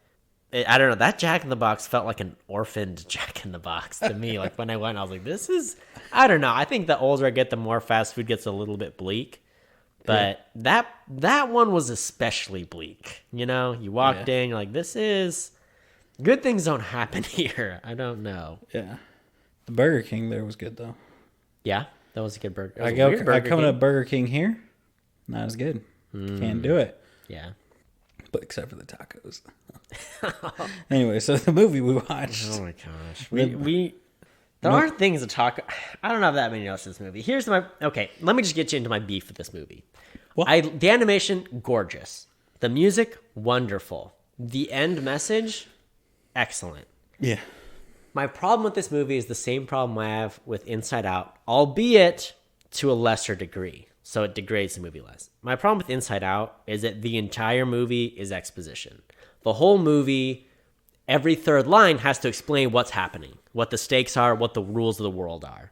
I don't know. That Jack in the Box felt like an orphaned Jack in the Box to me. Like when I went, I was like, this is, I don't know. I think the older I get, the more fast food gets a little bit bleak. But that one was especially bleak. You know, you walked in, you're like, this is, good things don't happen here. I don't know. Yeah. The Burger King there was good, though. Yeah, that was a good burger. I come to Burger King here, not as good. Can't do it. Yeah. But except for the tacos. Anyway, so the movie we watched. Oh my gosh. There aren't things to talk. I don't have that many notes in this movie. Okay, let me just get you into my beef with this movie. The animation, gorgeous. The music, wonderful. The end message, excellent. Yeah. My problem with this movie is the same problem I have with Inside Out, albeit to a lesser degree. So it degrades the movie less. My problem with Inside Out is that the entire movie is exposition. The whole movie, every third line has to explain what's happening, what the stakes are, what the rules of the world are.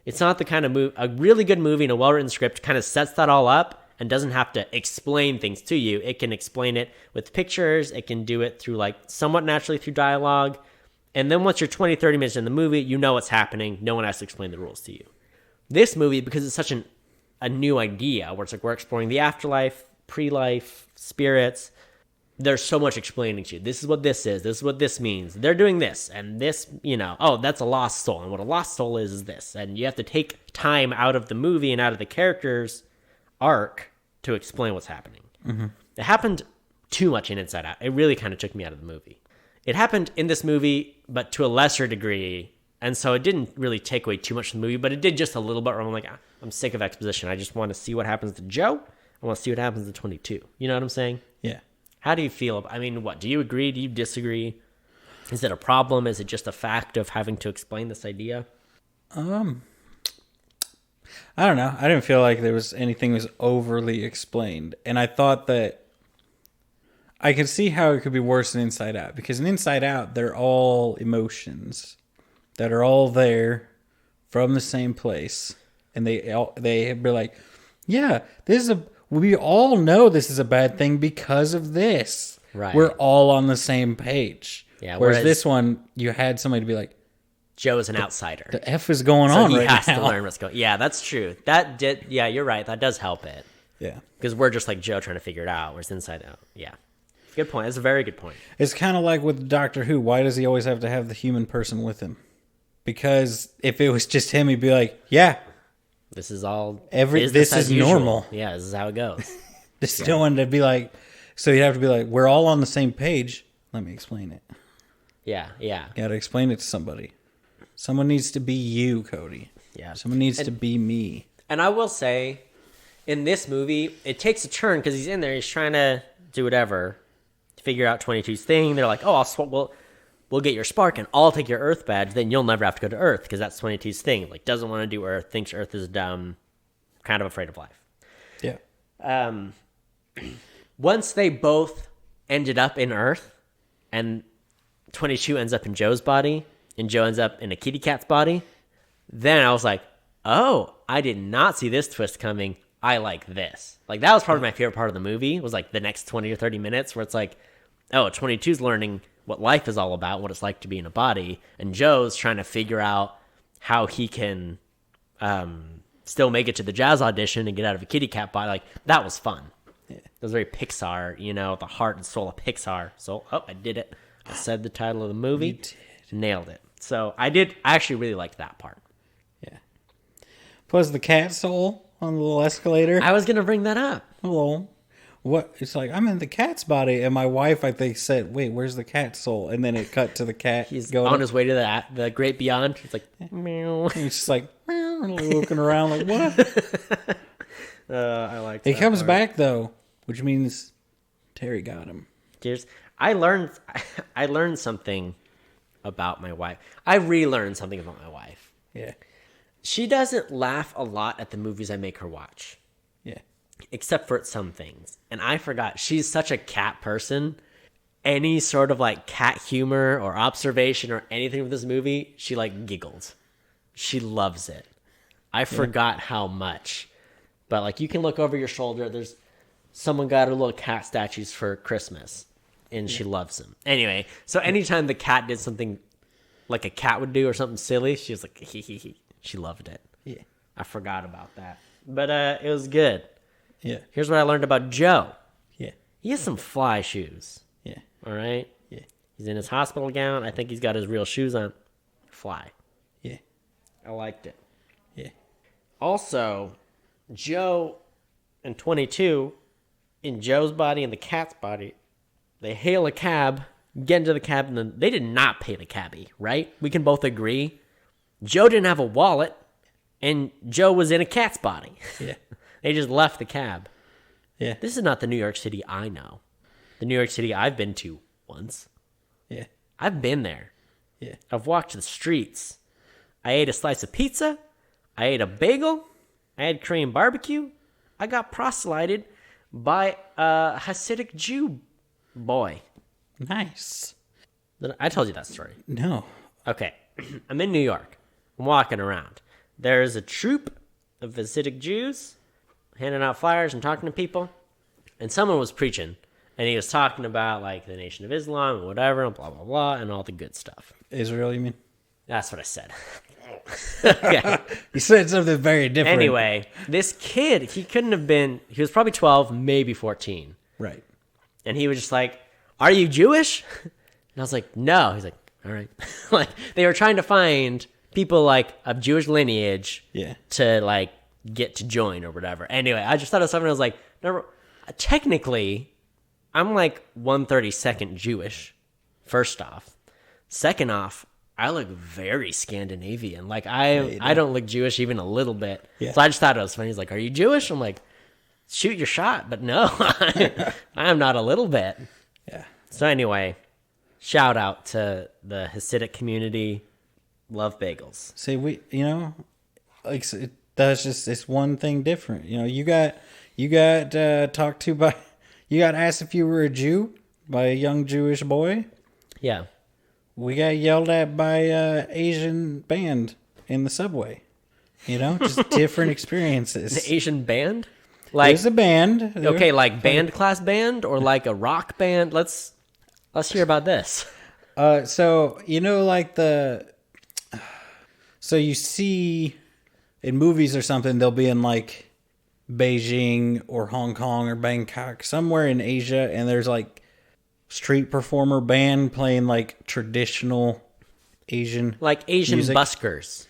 It's not the kind of movie, a really good movie and a well-written script kind of sets that all up and doesn't have to explain things to you. It can explain it with pictures. It can do it through like somewhat naturally through dialogue. And then once you're 20, 30 minutes in the movie, you know what's happening. No one has to explain the rules to you. This movie, because it's such a new idea where it's like we're exploring the afterlife, pre-life, spirits, there's so much explaining to you. This is what this is. This is what this means. They're doing this. And this, that's a lost soul. And what a lost soul is this. And you have to take time out of the movie and out of the character's arc to explain what's happening. Mm-hmm. It happened too much in Inside Out. It really kind of took me out of the movie. It happened in this movie, but to a lesser degree. And so it didn't really take away too much from the movie, but it did just a little bit where I'm like, I'm sick of exposition. I just want to see what happens to Joe. I want to see what happens to 22. You know what I'm saying? Yeah. How do you feel? What? Do you agree? Do you disagree? Is it a problem? Is it just a fact of having to explain this idea? I don't know. I didn't feel like there was anything was overly explained. And I thought that I could see how it could be worse than Inside Out. Because in Inside Out, they're all emotions that are all there from the same place. And they be like, yeah, we all know this is a bad thing because of this. Right. We're all on the same page. Yeah. Whereas this one, you had somebody to be like, Joe is an outsider. The F is going on right now. He has to learn what's going on. Yeah, that's true. Yeah, you're right. That does help it. Yeah. Because we're just like Joe trying to figure it out, whereas Inside Out. Yeah. Good point. That's a very good point. It's kind of like with Doctor Who. Why does he always have to have the human person with him? Because if it was just him, he'd be like, yeah. This is all. This is normal. Yeah, this is how it goes. Just no one to be like. So you'd have to be like, we're all on the same page. Let me explain it. Yeah. Got to explain it to somebody. Someone needs to be you, Cody. Yeah. Someone needs to be me. And I will say, in this movie, it takes a turn because he's in there. He's trying to do whatever, figure out 22's thing. They're like, oh, we'll get your spark and I'll take your Earth badge. Then you'll never have to go to Earth because that's 22's thing. Like, doesn't want to do Earth, thinks Earth is dumb, kind of afraid of life. Yeah. Once they both ended up in Earth and 22 ends up in Joe's body and Joe ends up in a kitty cat's body, then I was like, oh, I did not see this twist coming. I like this. Like, that was probably my favorite part of the movie, was like the next 20 or 30 minutes where it's like, oh, 22's learning what life is all about, what it's like to be in a body, and Joe's trying to figure out how he can still make it to the jazz audition and get out of a kitty cat body. Like, that was fun. Yeah. It was very Pixar, the heart and soul of Pixar. So, I did it. I said the title of the movie. Nailed it. So, I actually really liked that part. Yeah. Plus the cat soul on the little escalator. I was going to bring that up. Hello. What? It's like, I'm in the cat's body, and my wife, I think, said, wait, where's the cat soul? And then it cut to the cat. He's going on his way to the great beyond. He's like, meow. And he's just like, meow, looking around like, what? I like that. He comes part. back, though, which means Terry got him. I learned something about my wife. I relearned something about my wife. Yeah. She doesn't laugh a lot at the movies I make her watch. Yeah. Except for some things. And I forgot, she's such a cat person. Any sort of like cat humor or observation or anything with this movie, she like giggles. She loves it. I forgot how much. But like, you can look over your shoulder. There's someone got her little cat statues for Christmas. and she loves him. Anyway, so anytime the cat did something like a cat would do or something silly, she was like, hee hee hee. She loved it. Yeah. I forgot about that. But it was good. Yeah. Here's what I learned about Joe. Yeah. He has some fly shoes. Yeah. All right? Yeah. He's in his hospital gown. I think he's got his real shoes on. Fly. Yeah. I liked it. Yeah. Also, Joe and 22, in Joe's body and the cat's body, they hail a cab, get into the cab, and then they did not pay the cabbie, right? We can both agree. Joe didn't have a wallet, and Joe was in a cat's body. Yeah. They just left the cab. Yeah. This is not the New York City I know. The New York City I've been to once. Yeah. I've been there. Yeah. I've walked the streets. I ate a slice of pizza. I ate a bagel. I had Korean barbecue. I got proselyted by a Hasidic Jew boy. Nice. I told you that story. No. Okay. I'm in New York. I'm walking around. There's a troop of Hasidic Jews handing out flyers and talking to people. And someone was preaching. And he was talking about, like, the Nation of Islam and whatever, and blah, blah, blah, and all the good stuff. Israel, you mean? That's what I said. Okay. You said something very different. Anyway, this kid, he couldn't have been, he was probably 12, maybe 14. Right. And he was just like, are you Jewish? And I was like, no. He's like, all right. Like, they were trying to find people, like, of Jewish lineage to, like, get to join or whatever. Anyway, I just thought of something. I was like, no, technically, I'm like 132nd Jewish, first off. Second off, I look very Scandinavian. Like, I don't look Jewish even a little bit. Yeah. So I just thought it was funny. He's like, are you Jewish? I'm like, shoot your shot. But no, I am not a little bit. Yeah. So anyway, shout out to the Hasidic community. Love bagels. See, like, that's just, it's one thing different. You know, you got talked to by, you got asked if you were a Jew by a young Jewish boy. Yeah. We got yelled at by a Asian band in the subway. You know, just different experiences. The Asian band? Like, there's a band. Okay, like band class band or like a rock band? Let's hear about this. So, you know, like so you see in movies or something, they'll be in like Beijing or Hong Kong or Bangkok, somewhere in Asia, and there's like street performer band playing like traditional Asian, like Asian music. buskers.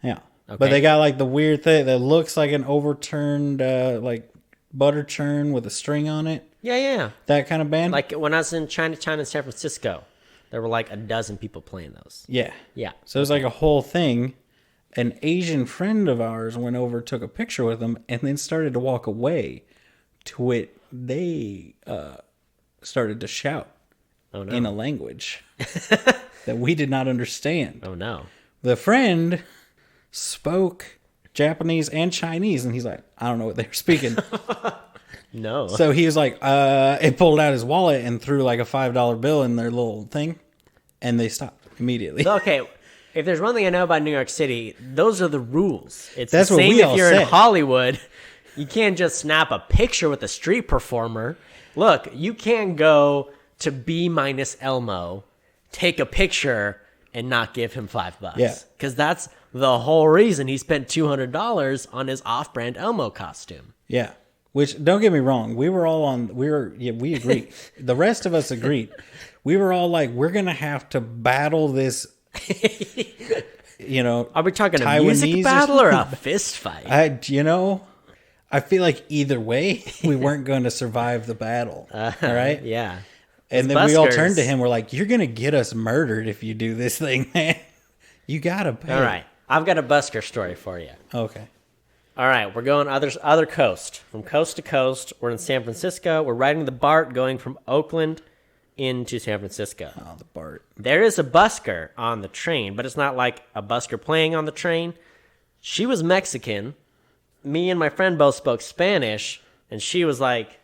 Yeah. Okay. But they got like the weird thing that looks like an overturned like butter churn with a string on it. Yeah. That kind of band. Like when I was in Chinatown in San Francisco, there were like a dozen people playing those. Yeah. Yeah. So it was like a whole thing. An Asian friend of ours went over, took a picture with them, and then started to walk away. To it, they started to shout in a language that we did not understand. Oh, no. The friend spoke Japanese and Chinese, and he's like, I don't know what they were speaking. No. So he was like, it pulled out his wallet and threw like a $5 bill in their little thing, and they stopped immediately. Okay, if there's one thing I know about New York City, those are the rules. It's That's the what same we if all you're said. in Hollywood. You can't just snap a picture with a street performer. Look, you can't go to B minus Elmo, take a picture, and not give him $5. Yeah. Because that's the whole reason he spent $200 on his off-brand Elmo costume. Yeah. Which, don't get me wrong, we agreed. The rest of us agreed. We were all like, we're going to have to battle this, you know. Are we talking Taiwanese a music battle or a fist fight? I feel like either way, we weren't going to survive the battle. All right? Yeah. And then we all turned to him. We're like, you're going to get us murdered if you do this thing, man. You got to pay. All right. I've got a busker story for you. Okay. All right. We're going other coast. From coast to coast. We're in San Francisco. We're riding the BART going from Oakland into San Francisco. Oh, the BART. There is a busker on the train, but it's not like a busker playing on the train. She was Mexican. Me and my friend both spoke Spanish, and she was like,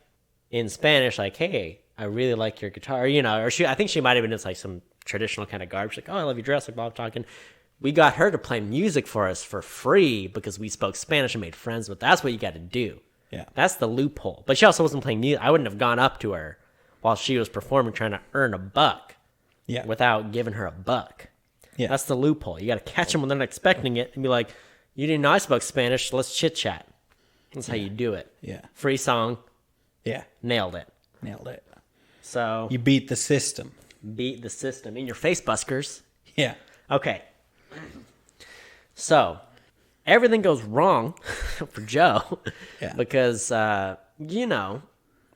in Spanish, like, hey, I really like your guitar, you know, or I think she might have been just like some traditional kind of garb. She's like, oh, I love your dress, like Bob talking. We got her to play music for us for free because we spoke Spanish and made friends with. That's what you got to do. Yeah. That's the loophole. But she also wasn't playing music. I wouldn't have gone up to her while she was performing, trying to earn a buck without giving her a buck. Yeah. That's the loophole. You got to catch them when they're not expecting it and be like, you didn't know I spoke Spanish, so let's chit-chat. That's how you do it. Yeah. Free song. Yeah. Nailed it. So you beat the system. Beat the system. In your face, buskers. Yeah. Okay. So everything goes wrong for Joe because,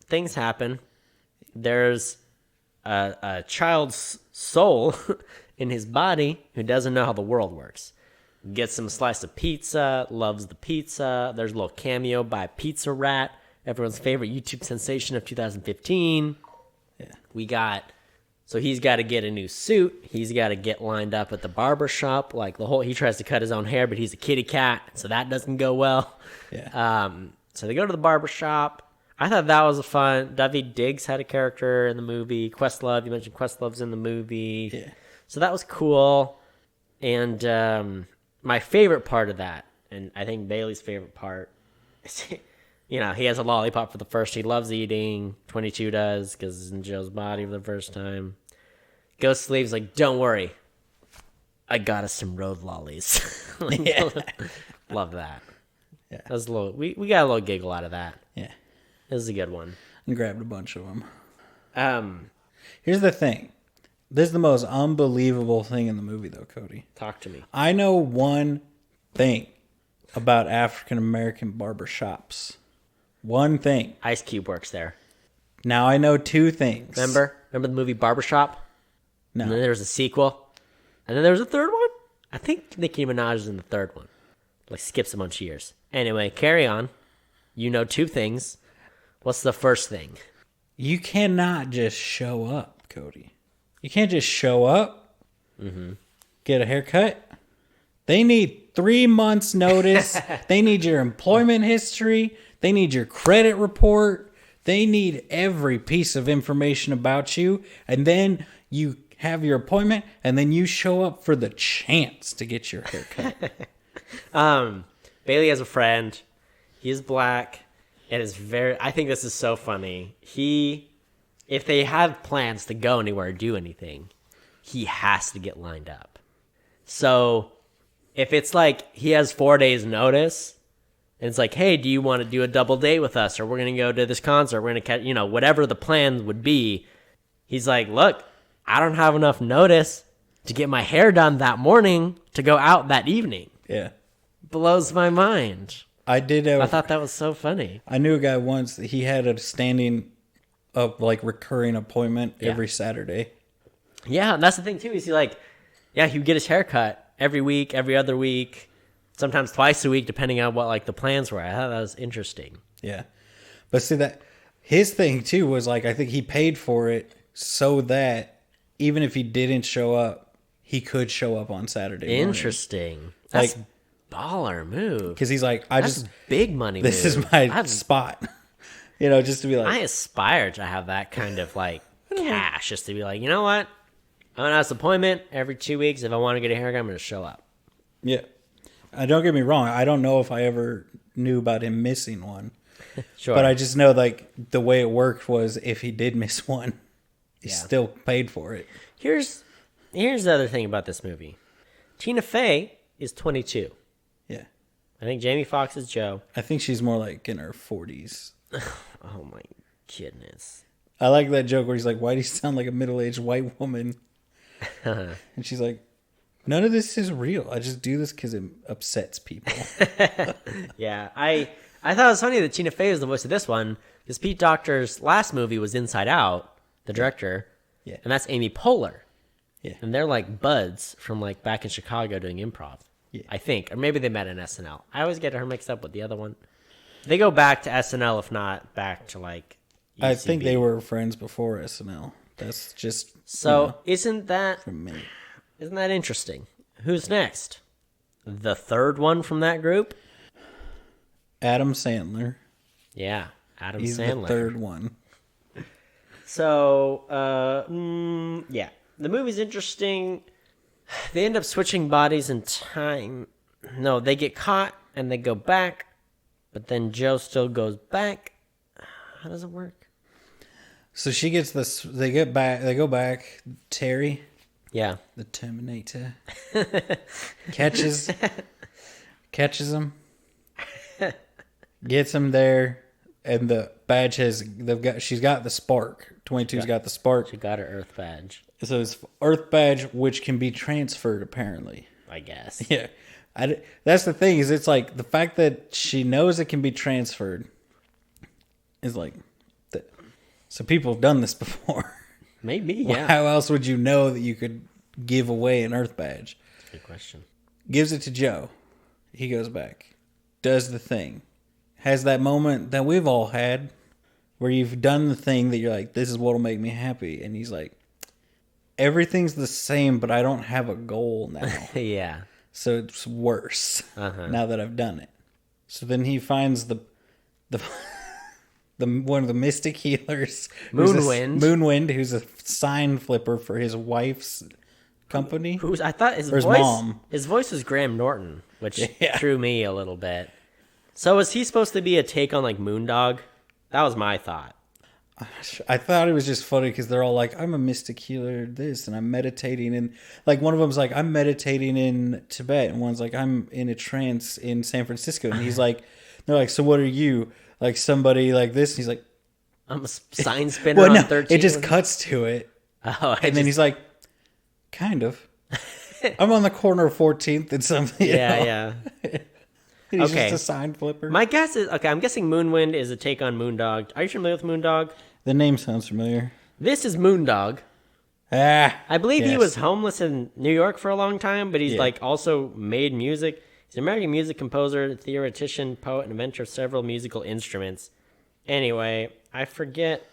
things happen. There's a child's soul in his body who doesn't know how the world works. Gets him a slice of pizza, loves the pizza. There's a little cameo by Pizza Rat, everyone's favorite YouTube sensation of 2015. Yeah. So he's got to get a new suit. He's got to get lined up at the barber shop. He tries to cut his own hair, but he's a kitty cat, so that doesn't go well. Yeah. So they go to the barber shop. I thought that was fun. Daveed Diggs had a character in the movie. Questlove, you mentioned Questlove's in the movie. Yeah. So that was cool. And my favorite part of that, and I think Bailey's favorite part, is, he has a lollipop for the first. He loves eating. 22 does, because it's in Joe's body for the first time. Goes to leave's like, don't worry. I got us some road lollies. Love that. Yeah. That was a little, we got a little giggle out of that. Yeah. This is a good one. And grabbed a bunch of them. Here's the thing. This is the most unbelievable thing in the movie, though, Cody. Talk to me. I know one thing about African American barber shops. One thing. Ice Cube works there. Now I know two things. Remember the movie Barbershop? No. And then there was a sequel. And then there was a third one? I think Nicki Minaj is in the third one. Skips a bunch of years. Anyway, carry on. You know two things. What's the first thing? You cannot just show up, Cody. You can't just show up, get a haircut. They need 3 months' notice. They need your employment history. They need your credit report. They need every piece of information about you. And then you have your appointment, and then you show up for the chance to get your haircut. Bailey has a friend. He's black. It is I think this is so funny. If they have plans to go anywhere or do anything, he has to get lined up. So if it's he has 4 days notice, and it's hey, do you want to do a double date with us? Or we're going to go to this concert. We're going to catch, whatever the plan would be. He's look, I don't have enough notice to get my hair done that morning to go out that evening. Yeah. Blows my mind. I thought that was so funny. I knew a guy once that he had a standing recurring appointment every Saturday. Yeah, and that's the thing too. Is he he would get his hair cut every week, every other week, sometimes twice a week, depending on what the plans were. I thought that was interesting. Yeah, but see that his thing too was I think he paid for it so that even if he didn't show up, he could show up on Saturday morning. Interesting. That's baller move. Because he's that's big money. This move. is my spot. Just to be I aspire to have that kind of cash, just to be you know what? I'm going to have this appointment every 2 weeks. If I want to get a haircut, I'm going to show up. Yeah. Don't get me wrong. I don't know if I ever knew about him missing one. Sure. But I just know the way it worked was if he did miss one, he still paid for it. Here's the other thing about this movie. Tina Fey is 22. Yeah. I think Jamie Foxx is Joe. I think she's more in her 40s. Oh my goodness. I like that joke where he's why do you sound like a middle-aged white woman? And she's none of this is real. I just do this because it upsets people. Yeah. I thought it was funny that Tina Fey was the voice of this one, because Pete Docter's last movie was Inside Out, the director. Yeah. And that's Amy Poehler. Yeah. And they're buds from back in Chicago doing improv. Yeah. I think. Or maybe they met in SNL. I always get her mixed up with the other one. They go back to SNL, if not back to UCB. I think they were friends before SNL. That's just isn't that from me. Isn't that interesting? Who's next? The third one from that group? Adam Sandler. Yeah, Adam He's Sandler. the third one. So, the movie's interesting. They end up switching bodies in time. No, they get caught and they go back, but then Joe still goes back. How does it work? So she gets this. They get back. They go back. Terry, Yeah. the Terminator, catches him, gets him there, and the badge has. She's got the spark. 22's got the spark. She got her Earth badge, So it's Earth badge, which can be transferred apparently. I guess. Yeah, that's the thing. Is it's like the fact that she knows it can be transferred is like. So people have done this before. Maybe, yeah. How else would you know that you could give away an Earth badge? Good question. Gives it to Joe. He goes back. Does the thing. Has that moment that we've all had where you've done the thing that you're like, this is what will make me happy. And he's like, everything's the same, but I don't have a goal now. Yeah. So it's worse now that I've done it. So then he finds the one of the mystic healers, Moonwind, who's a sign flipper for his wife's company. I thought his voice was Graham Norton, which threw me a little bit. So was he supposed to be a take on like Moondog? That was my thought. I thought it was just funny because they're all like, I'm a mystic healer, this, and I'm meditating in, like one of them's like, I'm meditating in Tibet, and one's like, I'm in a trance in San Francisco, and he's like, they're like, so what are you? Like somebody like this, and he's like, I'm a sign spinner on 13. It just cuts to it. Oh, then he's like, kind of. I'm on the corner of 14th and something. Yeah. He's just a sign flipper. My guess is, I'm guessing Moonwind is a take on Moondog. Are you familiar with Moondog? The name sounds familiar. This is Moondog. I believe he was homeless in New York for a long time, but he's like also made music. He's an American music composer, theoretician, poet, and inventor of several musical instruments. Anyway, I forget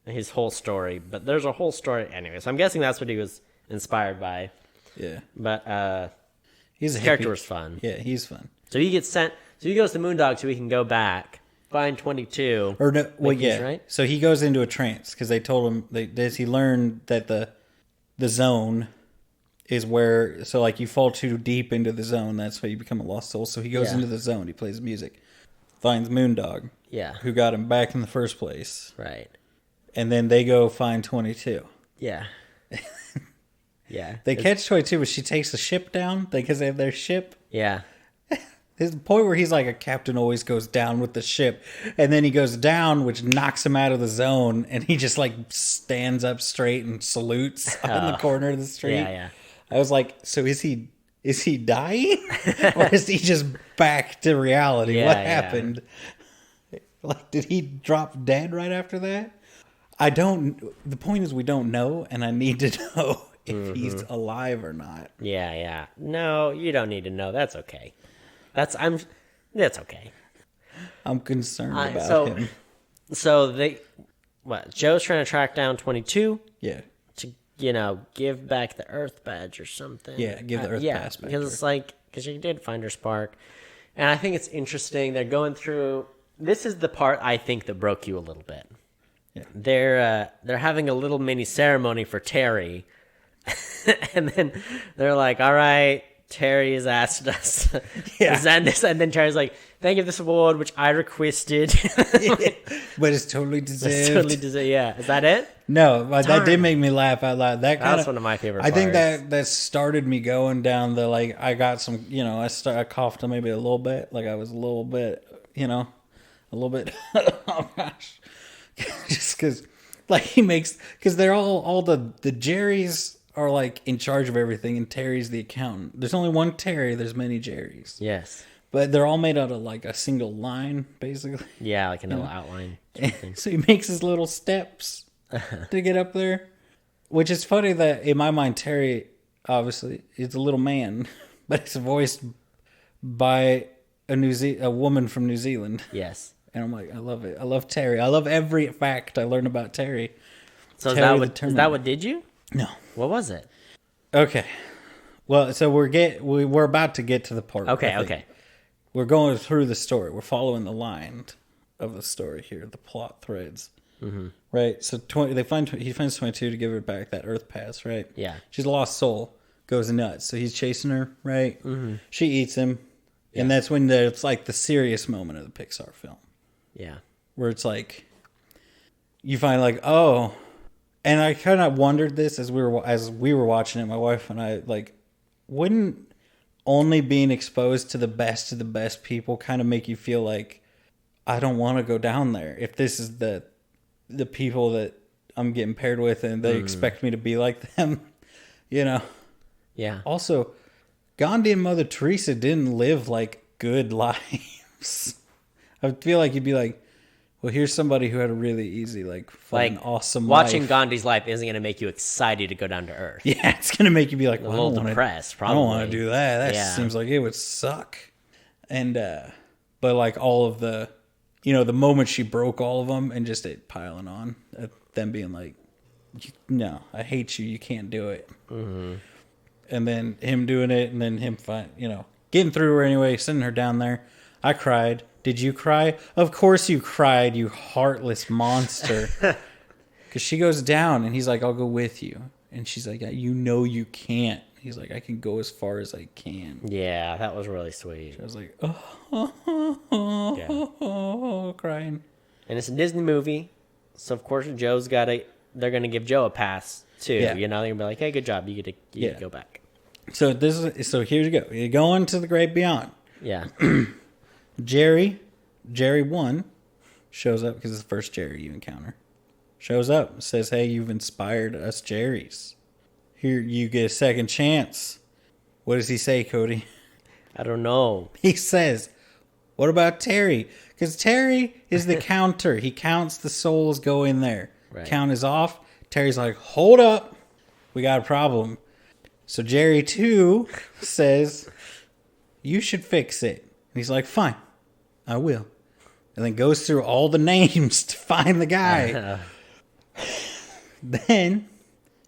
his whole story, but there's a whole story anyway. So I'm guessing that's what he was inspired by. Yeah. But his character was fun. Yeah, he's fun. So he gets sent. So he goes to Moondog so he can go back, find 22. Or no, well, yeah. Right? So he goes into a trance because they told him he learned that the zone is where, so like you fall too deep into the zone, that's why you become a lost soul. So he goes into the zone, he plays music, finds Moondog, who got him back in the first place. Right. And then they go find 22. Yeah. Yeah. They catch 22, but she takes the ship down because they have their ship. Yeah. There's the point where he's like, a captain always goes down with the ship. And then he goes down, which knocks him out of the zone. And he just like stands up straight and salutes on the corner of the street. Yeah. I was like, so is he dying? Or is he just back to reality? What happened? Like, did he drop dead right after that? The point is we don't know. And I need to know if he's alive or not. Yeah. No, you don't need to know. That's okay. That's okay. I'm concerned about him. So Joe's trying to track down 22? Yeah. To, give back the Earth badge or something. Yeah, give the Earth pass back. Because it's like, because she did find her spark. And I think it's interesting. They're going through, this is the part I think that broke you a little bit. Yeah. They're having a little mini ceremony for Terry. And then they're like, all right, Terry has asked us to send this, and then Terry's like, thank you for this award, which I requested. But it's totally deserved. Yeah. Is that it? No, but that did make me laugh out loud. That's one of my favorite parts. I think that started me going down the, like, I got some, I coughed maybe a little bit. Like, I was a little bit, oh gosh. Just because, like, because they're all the Jerrys are like in charge of everything, and Terry's the accountant. There's only one Terry, there's many Jerrys. Yes. But they're all made out of like a single line, basically. Yeah, like a little outline. So he makes his little steps to get up there. Which is funny that in my mind, Terry, obviously, is a little man, but it's voiced by a woman from New Zealand. Yes. And I'm like, I love it. I love Terry. I love every fact I learned about Terry. So is that what did you? No. What was it? Okay. Well, so we're about to get to the part. Okay. We're going through the story. We're following the line of the story here, the plot threads. Mm-hmm. Right? So he finds 22 to give her back that Earth pass, right? Yeah. She's a lost soul. Goes nuts. So he's chasing her, right? Mm-hmm. She eats him. Yeah. And that's when it's like the serious moment of the Pixar film. Yeah. Where it's like, you find like, oh, and I kind of wondered this as we were watching it, my wife and I, like, wouldn't only being exposed to the best of the best people kind of make you feel like, I don't want to go down there if this is the people that I'm getting paired with and they expect me to be like them, you know? Yeah. Also, Gandhi and Mother Teresa didn't live like good lives. I feel like you'd be like, well, here's somebody who had a really easy, like, fun, Like, awesome watching life. Gandhi's life isn't going to make you excited to go down to Earth. Yeah, it's going to make you be like, A well, little depressed, probably. I don't want to do that. That seems like it would suck. And, but like all of the, the moment she broke all of them and just it piling on, them being like, no, I hate you. You can't do it. Mm-hmm. And then him doing it and then him, getting through her anyway, sending her down there. I cried. Did you cry? Of course you cried, you heartless monster. Because she goes down and he's like, I'll go with you. And she's like, you can't. He's like, I can go as far as I can. Yeah, that was really sweet. I was like, crying. And it's a Disney movie, so of course they're gonna give Joe a pass too. Yeah. They're gonna be like, hey, good job, you get to go back. So here you go. You're going to the great beyond. Yeah. Jerry 1 shows up because it's the first Jerry you encounter. Shows up, says, hey, you've inspired us Jerrys. Here, you get a second chance. What does he say, Cody? I don't know. He says, what about Terry? Because Terry is the counter. He counts the souls go in there. Right. Count is off. Terry's like, hold up. We got a problem. So Jerry 2 says, you should fix it. And he's like, fine, I will. And then goes through all the names to find the guy. Then,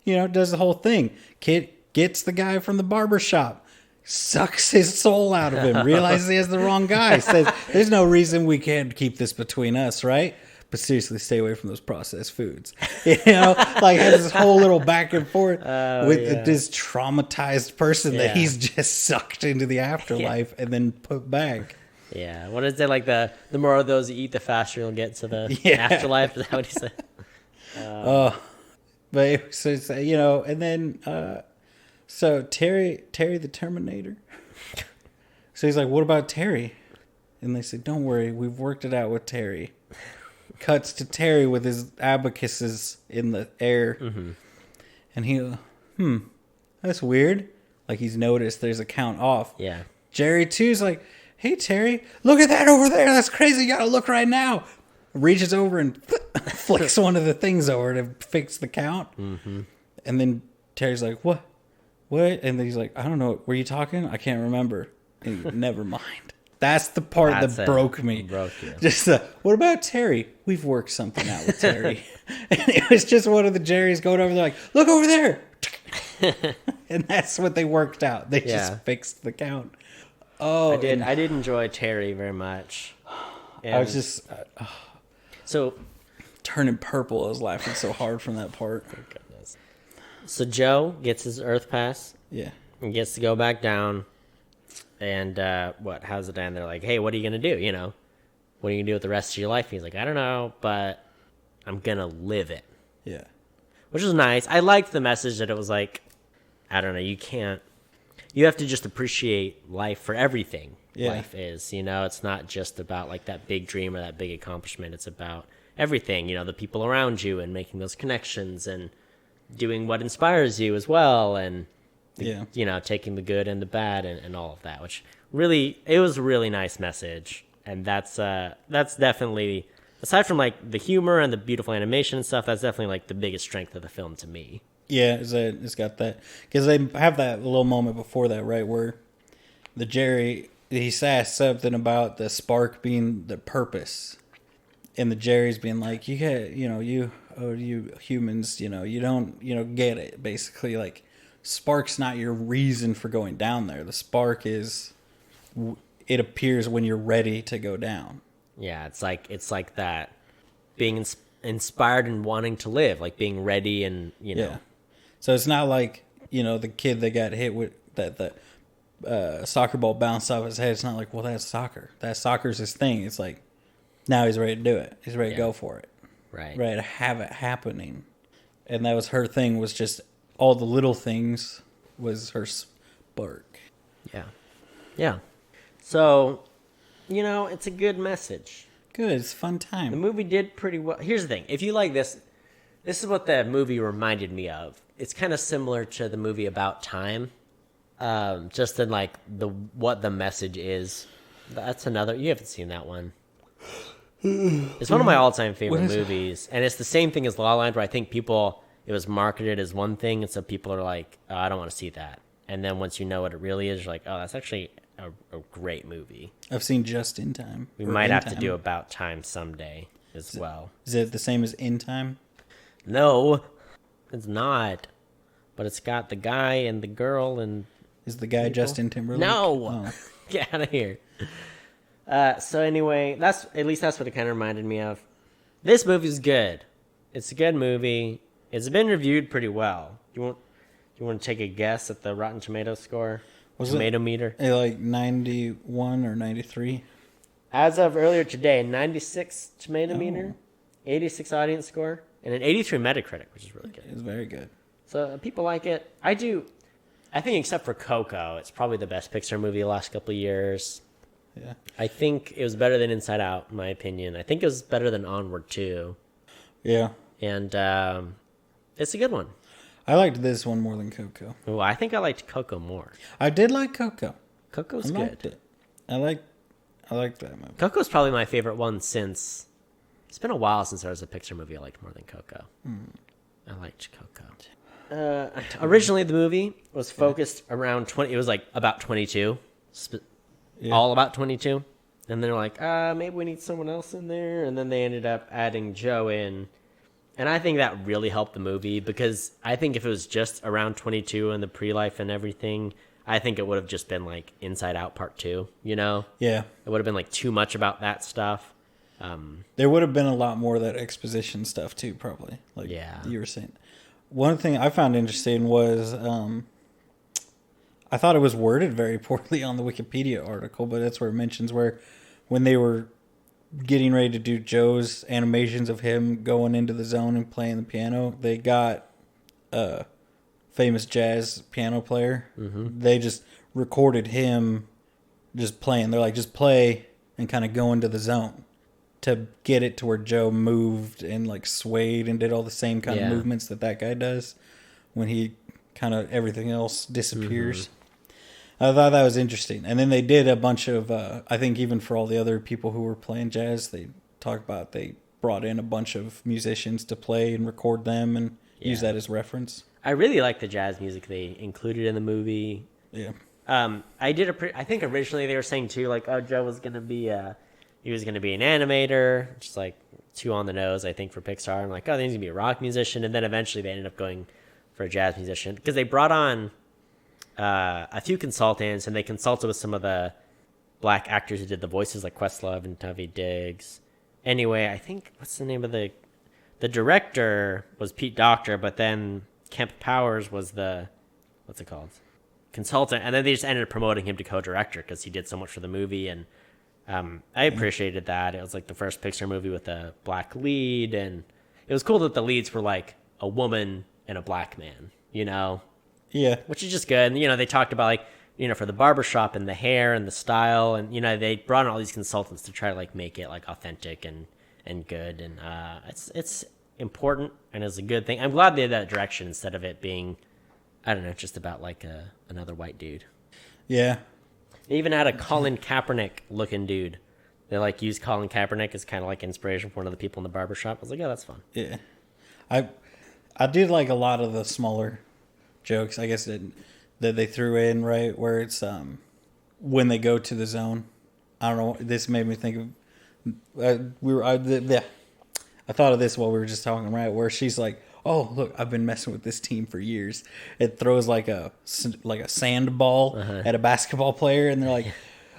does the whole thing. Kid gets the guy from the barber shop. Sucks his soul out of him. Realizes he has the wrong guy. Says, there's no reason we can't keep this between us, right? But seriously, stay away from those processed foods. Like has this whole little back and forth with this traumatized person that he's just sucked into the afterlife and then put back. Yeah. What is it, like the more of those you eat, the faster you'll get to the afterlife? Is that what he said? But so and then so Terry the Terminator. So he's like, what about Terry? And they say, don't worry, we've worked it out with Terry. Cuts to Terry with his abacuses in the air. Mm-hmm. And he, that's weird. Like he's noticed there's a count off. Yeah. Jerry 2's like, hey, Terry, look at that over there. That's crazy. You got to look right now. Reaches over and flicks one of the things over to fix the count. Mm-hmm. And then Terry's like, what? And then he's like, I don't know. Were you talking? I can't remember. And he, never mind. That's the part that broke me. Broke you. Just what about Terry? We've worked something out with Terry. And it was just one of the Jerrys going over there like, look over there. And that's what they worked out. They just fixed the count. Oh, I did enjoy Terry very much. And I was just so turning purple. I was laughing so hard from that part. Oh, goodness. So Joe gets his Earth pass. Yeah. And gets to go back down. And how's it end? They're like, hey, what are you going to do? What are you going to do with the rest of your life? And he's like, I don't know, but I'm going to live it. Yeah. Which was nice. I liked the message that it was like, I don't know, you have to just appreciate life for everything life is. It's not just about like that big dream or that big accomplishment. It's about everything, the people around you and making those connections and doing what inspires you as well. And taking the good and the bad and all of that, which really, it was a really nice message. And that's definitely, aside from like the humor and the beautiful animation and stuff, that's definitely like the biggest strength of the film to me. Yeah, it's got that. Because they have that little moment before that, right, where the Jerry, he says something about the spark being the purpose. And the Jerry's being like, you humans, you don't, get it. Basically, like, spark's not your reason for going down there. The spark is, it appears when you're ready to go down. Yeah, it's like that, being inspired and wanting to live, like being ready and, Yeah. So it's not like, the kid that got hit with that soccer ball bounced off his head. It's not like, well, that's soccer. That soccer's his thing. It's like, now he's ready to do it. He's ready to go for it. Right. Right, have it happening. And that was her thing, was just all the little things was her spark. Yeah. Yeah. So, it's a good message. Good, it's a fun time. The movie did pretty well. Here's the thing. If you like this is what the movie reminded me of. It's kind of similar to the movie About Time. Just in like what the message is. That's another. You haven't seen that one. It's one of my all-time favorite movies, and it's the same thing as La La Land, where I think it was marketed as one thing, and so people are like, oh, I don't want to see that. And then once you know what it really is, you're like, oh, that's actually a great movie. I've seen Just in Time. We might have to do About Time someday as well. Is it the same as In Time? No, it's not. But it's got the guy and the girl and... Is the guy Justin Timberlake? No! Oh. Get out of here. So anyway, that's what it kind of reminded me of. This movie's good. It's a good movie. It's been reviewed pretty well. You want to take a guess at the Rotten Tomatoes score? Tomato meter? Like 91 or 93? As of earlier today, 96 tomato meter, 86 audience score, and an 83 Metacritic, which is really good. It's very good. So people like it. I do. I think except for Coco, it's probably the best Pixar movie the last couple of years. Yeah. I think it was better than Inside Out, in my opinion. I think it was better than Onward, too. Yeah. And it's a good one. I liked this one more than Coco. Well, I think I liked Coco more. I did like Coco. Coco's I liked good. it. I liked that movie. Coco's probably my favorite one since... It's been a while since there was a Pixar movie I liked more than Coco. I liked Coco. Originally, the movie was focused around 20... It was like about 22. All about 22. And they're like, maybe we need someone else in there. And then they ended up adding Joe in. And I think that really helped the movie, because I think if it was just around 22 and the pre-life and everything, I think it would have just been like Inside Out Part 2, Yeah. It would have been like too much about that stuff. There would have been a lot more of that exposition stuff too, probably. Like you were saying. One thing I found interesting was I thought it was worded very poorly on the Wikipedia article, but that's where it mentions where when they were getting ready to do Joe's animations of him going into the zone and playing the piano, they got a famous jazz piano player. Mm-hmm. They just recorded him just playing. They're like, just play and kind of go into the zone to get it to where Joe moved and like swayed and did all the same kind of movements that guy does when he kind of everything else disappears. Mm-hmm. I thought that was interesting. And then they did a bunch of, I think even for all the other people who were playing jazz, they brought in a bunch of musicians to play and record them and use that as reference. I really like the jazz music they included in the movie. Yeah. I think originally they were saying too, like, oh, Joe was going to be he was going to be an animator, which is like too on the nose, I think, for Pixar. I'm like, oh, he's going to be a rock musician. And then eventually they ended up going for a jazz musician because they brought on a few consultants, and they consulted with some of the black actors who did the voices, like Questlove and Tavi Diggs. Anyway, I think, what's the name of the director was Pete Docter, but then Kemp Powers was what's it called? Consultant, and then they just ended up promoting him to co-director because he did so much for the movie, and I appreciated that. It was like the first Pixar movie with a black lead, and it was cool that the leads were like a woman and a black man, Yeah. Which is just good. And, they talked about, like, for the barbershop and the hair and the style. And, they brought in all these consultants to try to, like, make it, like, authentic and good. And it's important and it's a good thing. I'm glad they did that direction instead of it being, I don't know, just about, like, another white dude. Yeah. They even had a Colin Kaepernick-looking dude. They, like, used Colin Kaepernick as kind of, like, inspiration for one of the people in the barbershop. I was like, yeah, that's fun. Yeah. I did like a lot of the smaller jokes, I guess, that they threw in, right, where it's when they go to the zone. I don't know, this made me think of I thought of this while we were just talking, right, where she's like, oh, look, I've been messing with this team for years. It throws like a sand ball at a basketball player, and they're like,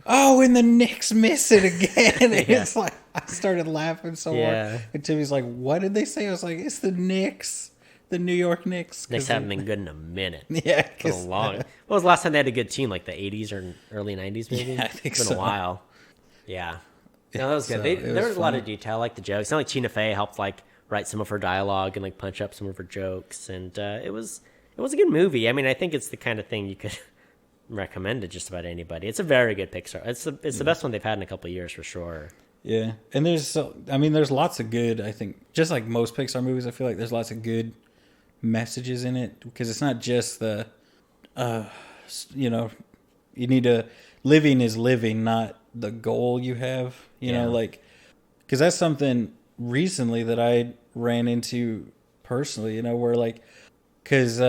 oh, and the Knicks miss it again. And it's like, I started laughing so hard. And Timmy's like, what did they say? I was like, it's the Knicks. The New York Knicks. Knicks haven't been good in a minute. Yeah. For a long. When was the last time they had a good team? Like the 80s or early 90s, maybe? Yeah, I think it's been a while. Yeah. No, that was good. There was a lot of detail. I like the jokes. It's not like Tina Fey helped, like, write some of her dialogue and like punch up some of her jokes, and it was a good movie. I mean, I think it's the kind of thing you could recommend to just about anybody. It's a very good Pixar. It's the best one they've had in a couple of years for sure. Yeah, and there's lots of good. I think just like most Pixar movies, I feel like there's lots of good messages in it because it's not just the, you need to living is living, not the goal you have. You know, like because that's something recently that I ran into personally. Where like because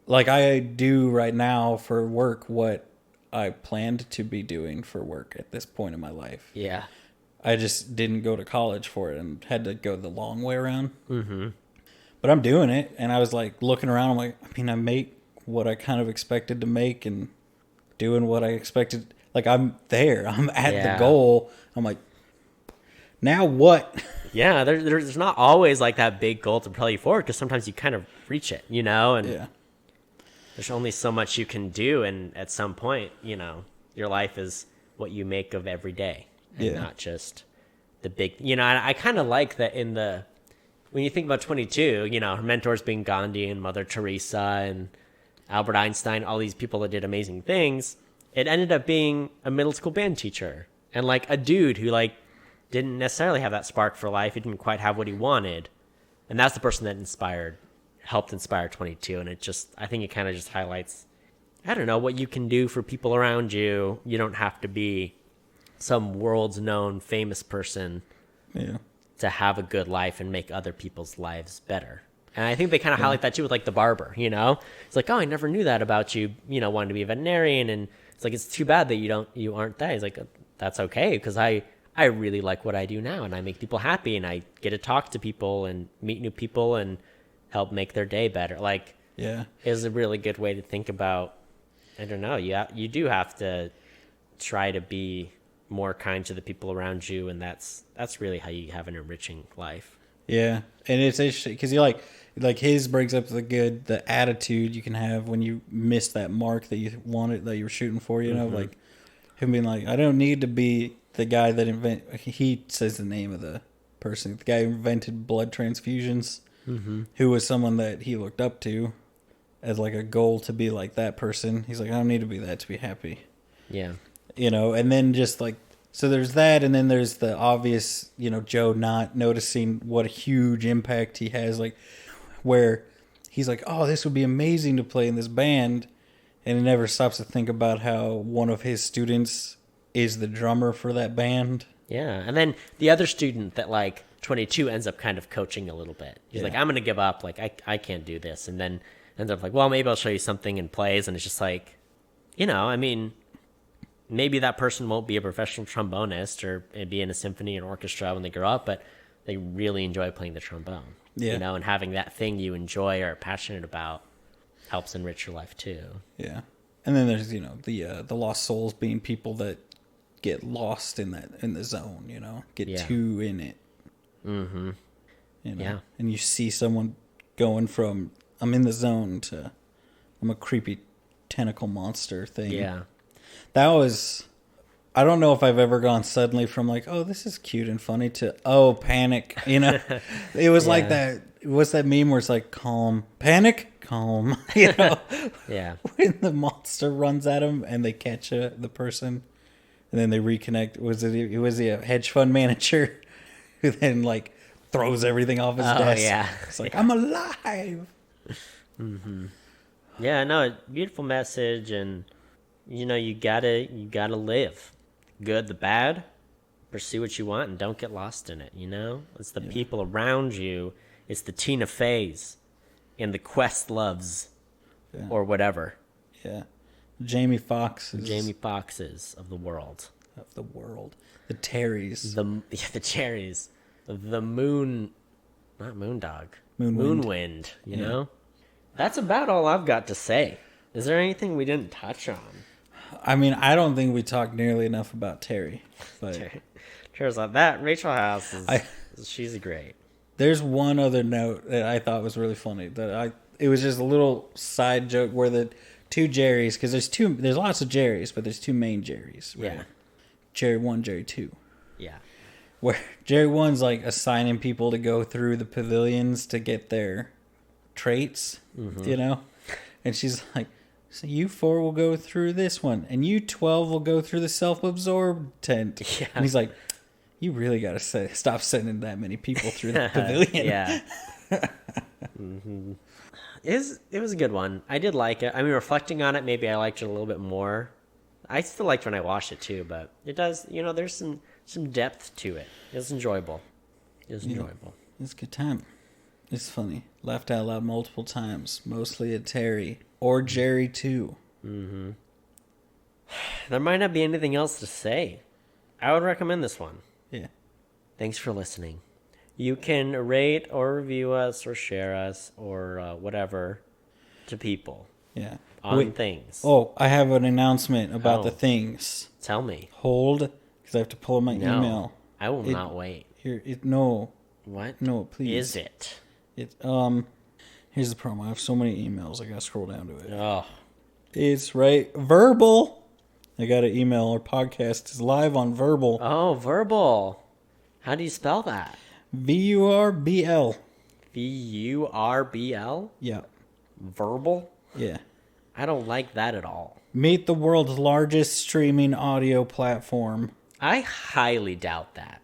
like I do right now for work what I planned to be doing for work at this point in my life. Yeah. I just didn't go to college for it and had to go the long way around. Mm-hmm. But I'm doing it, and I was like looking around. I'm like, I make what I kind of expected to make, and doing what I expected. Like I'm there. I'm at the goal. I'm like, now what? Yeah, there's not always like that big goal to propel you forward because sometimes you kind of reach it, and there's only so much you can do, and at some point, your life is what you make of every day. And not just the big, I kind of like that when you think about 22, her mentors being Gandhi and Mother Teresa and Albert Einstein, all these people that did amazing things, it ended up being a middle school band teacher and like a dude who like didn't necessarily have that spark for life. He didn't quite have what he wanted. And that's the person that helped inspire 22. And I think it kind of just highlights, I don't know, what you can do for people around you. You don't have to be some world's known famous person to have a good life and make other people's lives better. And I think they kind of highlight that too with like the barber, it's like, oh, I never knew that about you, wanting to be a veterinarian. And it's like, it's too bad that you aren't that. He's like, that's okay. Cause I really like what I do now and I make people happy and I get to talk to people and meet new people and help make their day better. Like, is a really good way to think about, I don't know. You do have to try to be more kind to the people around you, and that's really how you have an enriching life. Yeah, and it's interesting because you like his brings up the attitude you can have when you miss that mark that you wanted, that you were shooting for. Like him being like, I don't need to be the guy that he says the name of the person, the guy who invented blood transfusions, who was someone that he looked up to as like a goal to be like that person. He's like, I don't need to be that to be happy. Yeah. And then just like, so there's that, and then there's the obvious, Joe not noticing what a huge impact he has, like, where he's like, oh, this would be amazing to play in this band, and he never stops to think about how one of his students is the drummer for that band. Yeah, and then the other student that, like, 22 ends up kind of coaching a little bit. He's like, I'm going to give up, like, I can't do this, and then ends up like, well, maybe I'll show you something, and plays, and it's just like, I mean, maybe that person won't be a professional trombonist or be in a symphony or orchestra when they grow up, but they really enjoy playing the trombone. And having that thing you enjoy or are passionate about helps enrich your life too. Yeah. And then there's, the lost souls being people that get lost in the zone, get too in it. Mm-hmm. And you see someone going from I'm in the zone to I'm a creepy tentacle monster thing. Yeah. That was, I don't know if I've ever gone suddenly from like, oh, this is cute and funny to, oh, panic. It was like that. What's that meme where it's like, calm, panic, calm. Yeah. When the monster runs at him and they catch the person and then they reconnect. Was he a hedge fund manager who then like throws everything off his desk? Yeah. It's like, I'm alive. Mm-hmm. Yeah, no, beautiful message, and you gotta live, good, the bad, pursue what you want, and don't get lost in it. It's the people around you, it's the Tina Feys, and the Questloves, or whatever. Yeah, Jamie Foxxes of the world, the Terrys, the Cherries, the Moon, not Moondog, Moonwind. You know. That's about all I've got to say. Is there anything we didn't touch on? I mean, I don't think we talked nearly enough about Terry. But Terry's like that. Rachel House she's great. There's one other note that I thought was really funny. It was just a little side joke where the two Jerrys, because there's lots of Jerrys, but there's two main Jerrys. Right? Yeah. Jerry 1, Jerry 2. Yeah. where Jerry 1's like assigning people to go through the pavilions to get their traits, you know? And she's like, so you 4 will go through this one, and you 12 will go through the self-absorbed tent. Yeah. And he's like, you really got to stop sending that many people through the pavilion. Yeah. It was a good one. I did like it. I mean, reflecting on it, maybe I liked it a little bit more. I still liked when I watched it too, but it does, there's some depth to it. It's enjoyable. It's enjoyable. It's a good time. It's funny. Laughed out loud multiple times, mostly at Terry or Jerry too. Mm-hmm. There might not be anything else to say. I would recommend this one. Yeah. Thanks for listening. You can rate or review us or share us or whatever to people. Yeah. On things. Oh, I have an announcement about the things. Tell me. Hold, because I have to pull my email. I will not wait. No. What? No, please. Is it? Here's the problem. I have so many emails. I gotta scroll down to it. Oh. It's right. Vurbl. I got an email. Our podcast is live on Vurbl. Oh, Vurbl. How do you spell that? Vurbl. Vurbl? Yeah. Vurbl? Yeah. I don't like that at all. Meet the world's largest streaming audio platform. I highly doubt that.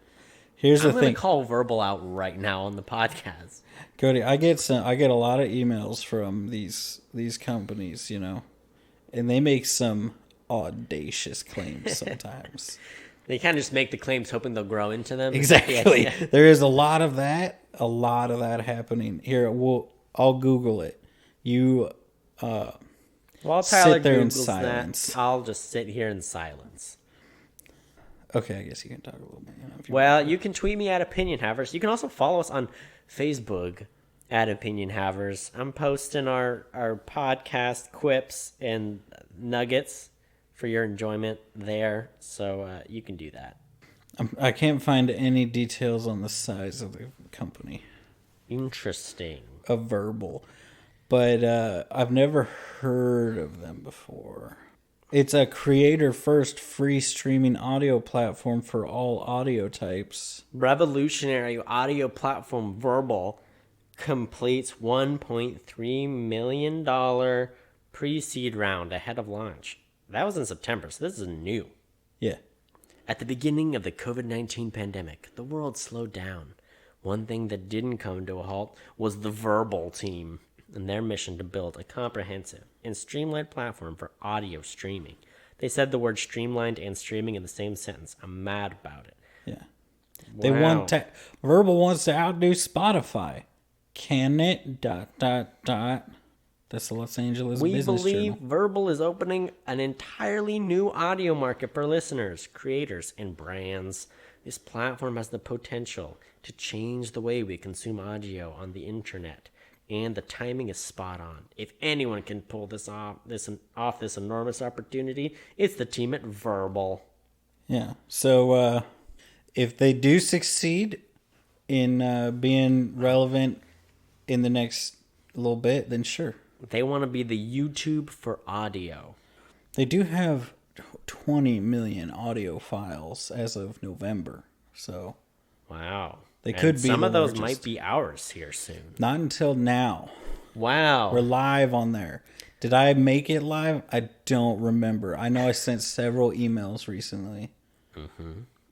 Here's the I'm thing. going to call Vurbl out right now on the podcast. Cody, I get a lot of emails from these companies, and they make some audacious claims sometimes. They kind of just make the claims hoping they'll grow into them. Exactly. Yeah. There is a lot of that happening. Here, I'll Google it. You While Tyler sit there in Googles silence. that, I'll just sit here in silence. Okay, I guess you can talk a little bit. You can tweet me at Opinion Havers. You can also follow us on Facebook at Opinion Havers. I'm posting our podcast quips and nuggets for your enjoyment there, so you can do that. I can't find any details on the size of the company. Interesting. Of Vurbl. But I've never heard of them before. It's a creator-first free streaming audio platform for all audio types. Revolutionary audio platform Vurbl completes $1.3 million pre-seed round ahead of launch. That was in September, so this is new. Yeah. At the beginning of the COVID-19 pandemic, the world slowed down. One thing that didn't come to a halt was the Vurbl team and their mission to build a comprehensive and streamlined platform for audio streaming. They said the word streamlined and streaming in the same sentence. I'm mad about it. Yeah. They want to... Vurbl wants to outdo Spotify. Can it... ... That's the Los Angeles Business Journal. We believe Vurbl is opening an entirely new audio market for listeners, creators, and brands. This platform has the potential to change the way we consume audio on the internet, and the timing is spot on. If anyone can pull this enormous opportunity, it's the team at Vurbl. Yeah. So if they do succeed in being relevant in the next little bit, then sure. They want to be the YouTube for audio. They do have 20 million audio files as of November. So wow. They could be some of those largest. Might be ours here soon. Not until now. Wow. We're live on there. Did I make it live? I don't remember. I know I sent several emails recently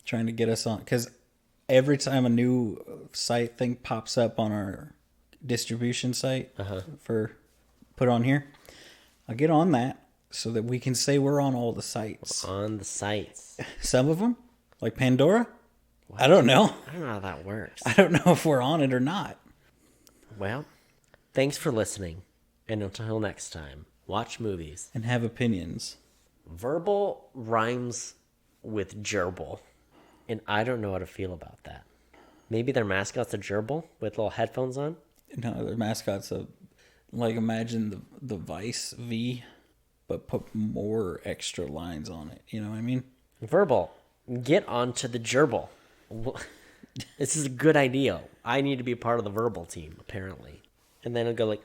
trying to get us on. Because every time a new site thing pops up on our distribution site for put on here, I'll get on that so that we can say we're on all the sites. On the sites. Some of them, like Pandora. What? I don't know. I don't know how that works. I don't know if we're on it or not. Well, thanks for listening. And until next time, watch movies. And have opinions. Vurbl rhymes with gerbil. And I don't know how to feel about that. Maybe their mascot's a gerbil with little headphones on? No, their mascot's imagine the Vice V, but put more extra lines on it. You know what I mean? Vurbl, get onto the gerbil. This is a good idea. I need to be a part of the Vurbl team, apparently. And then it'll go like,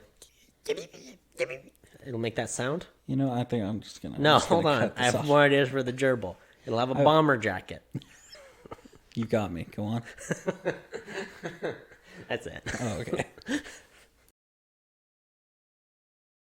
it'll make that sound. You know, I think I'm just gonna. No, hold on. I have more ideas for the gerbil. It'll have a bomber jacket. You got me. Go on. That's it. Oh, okay.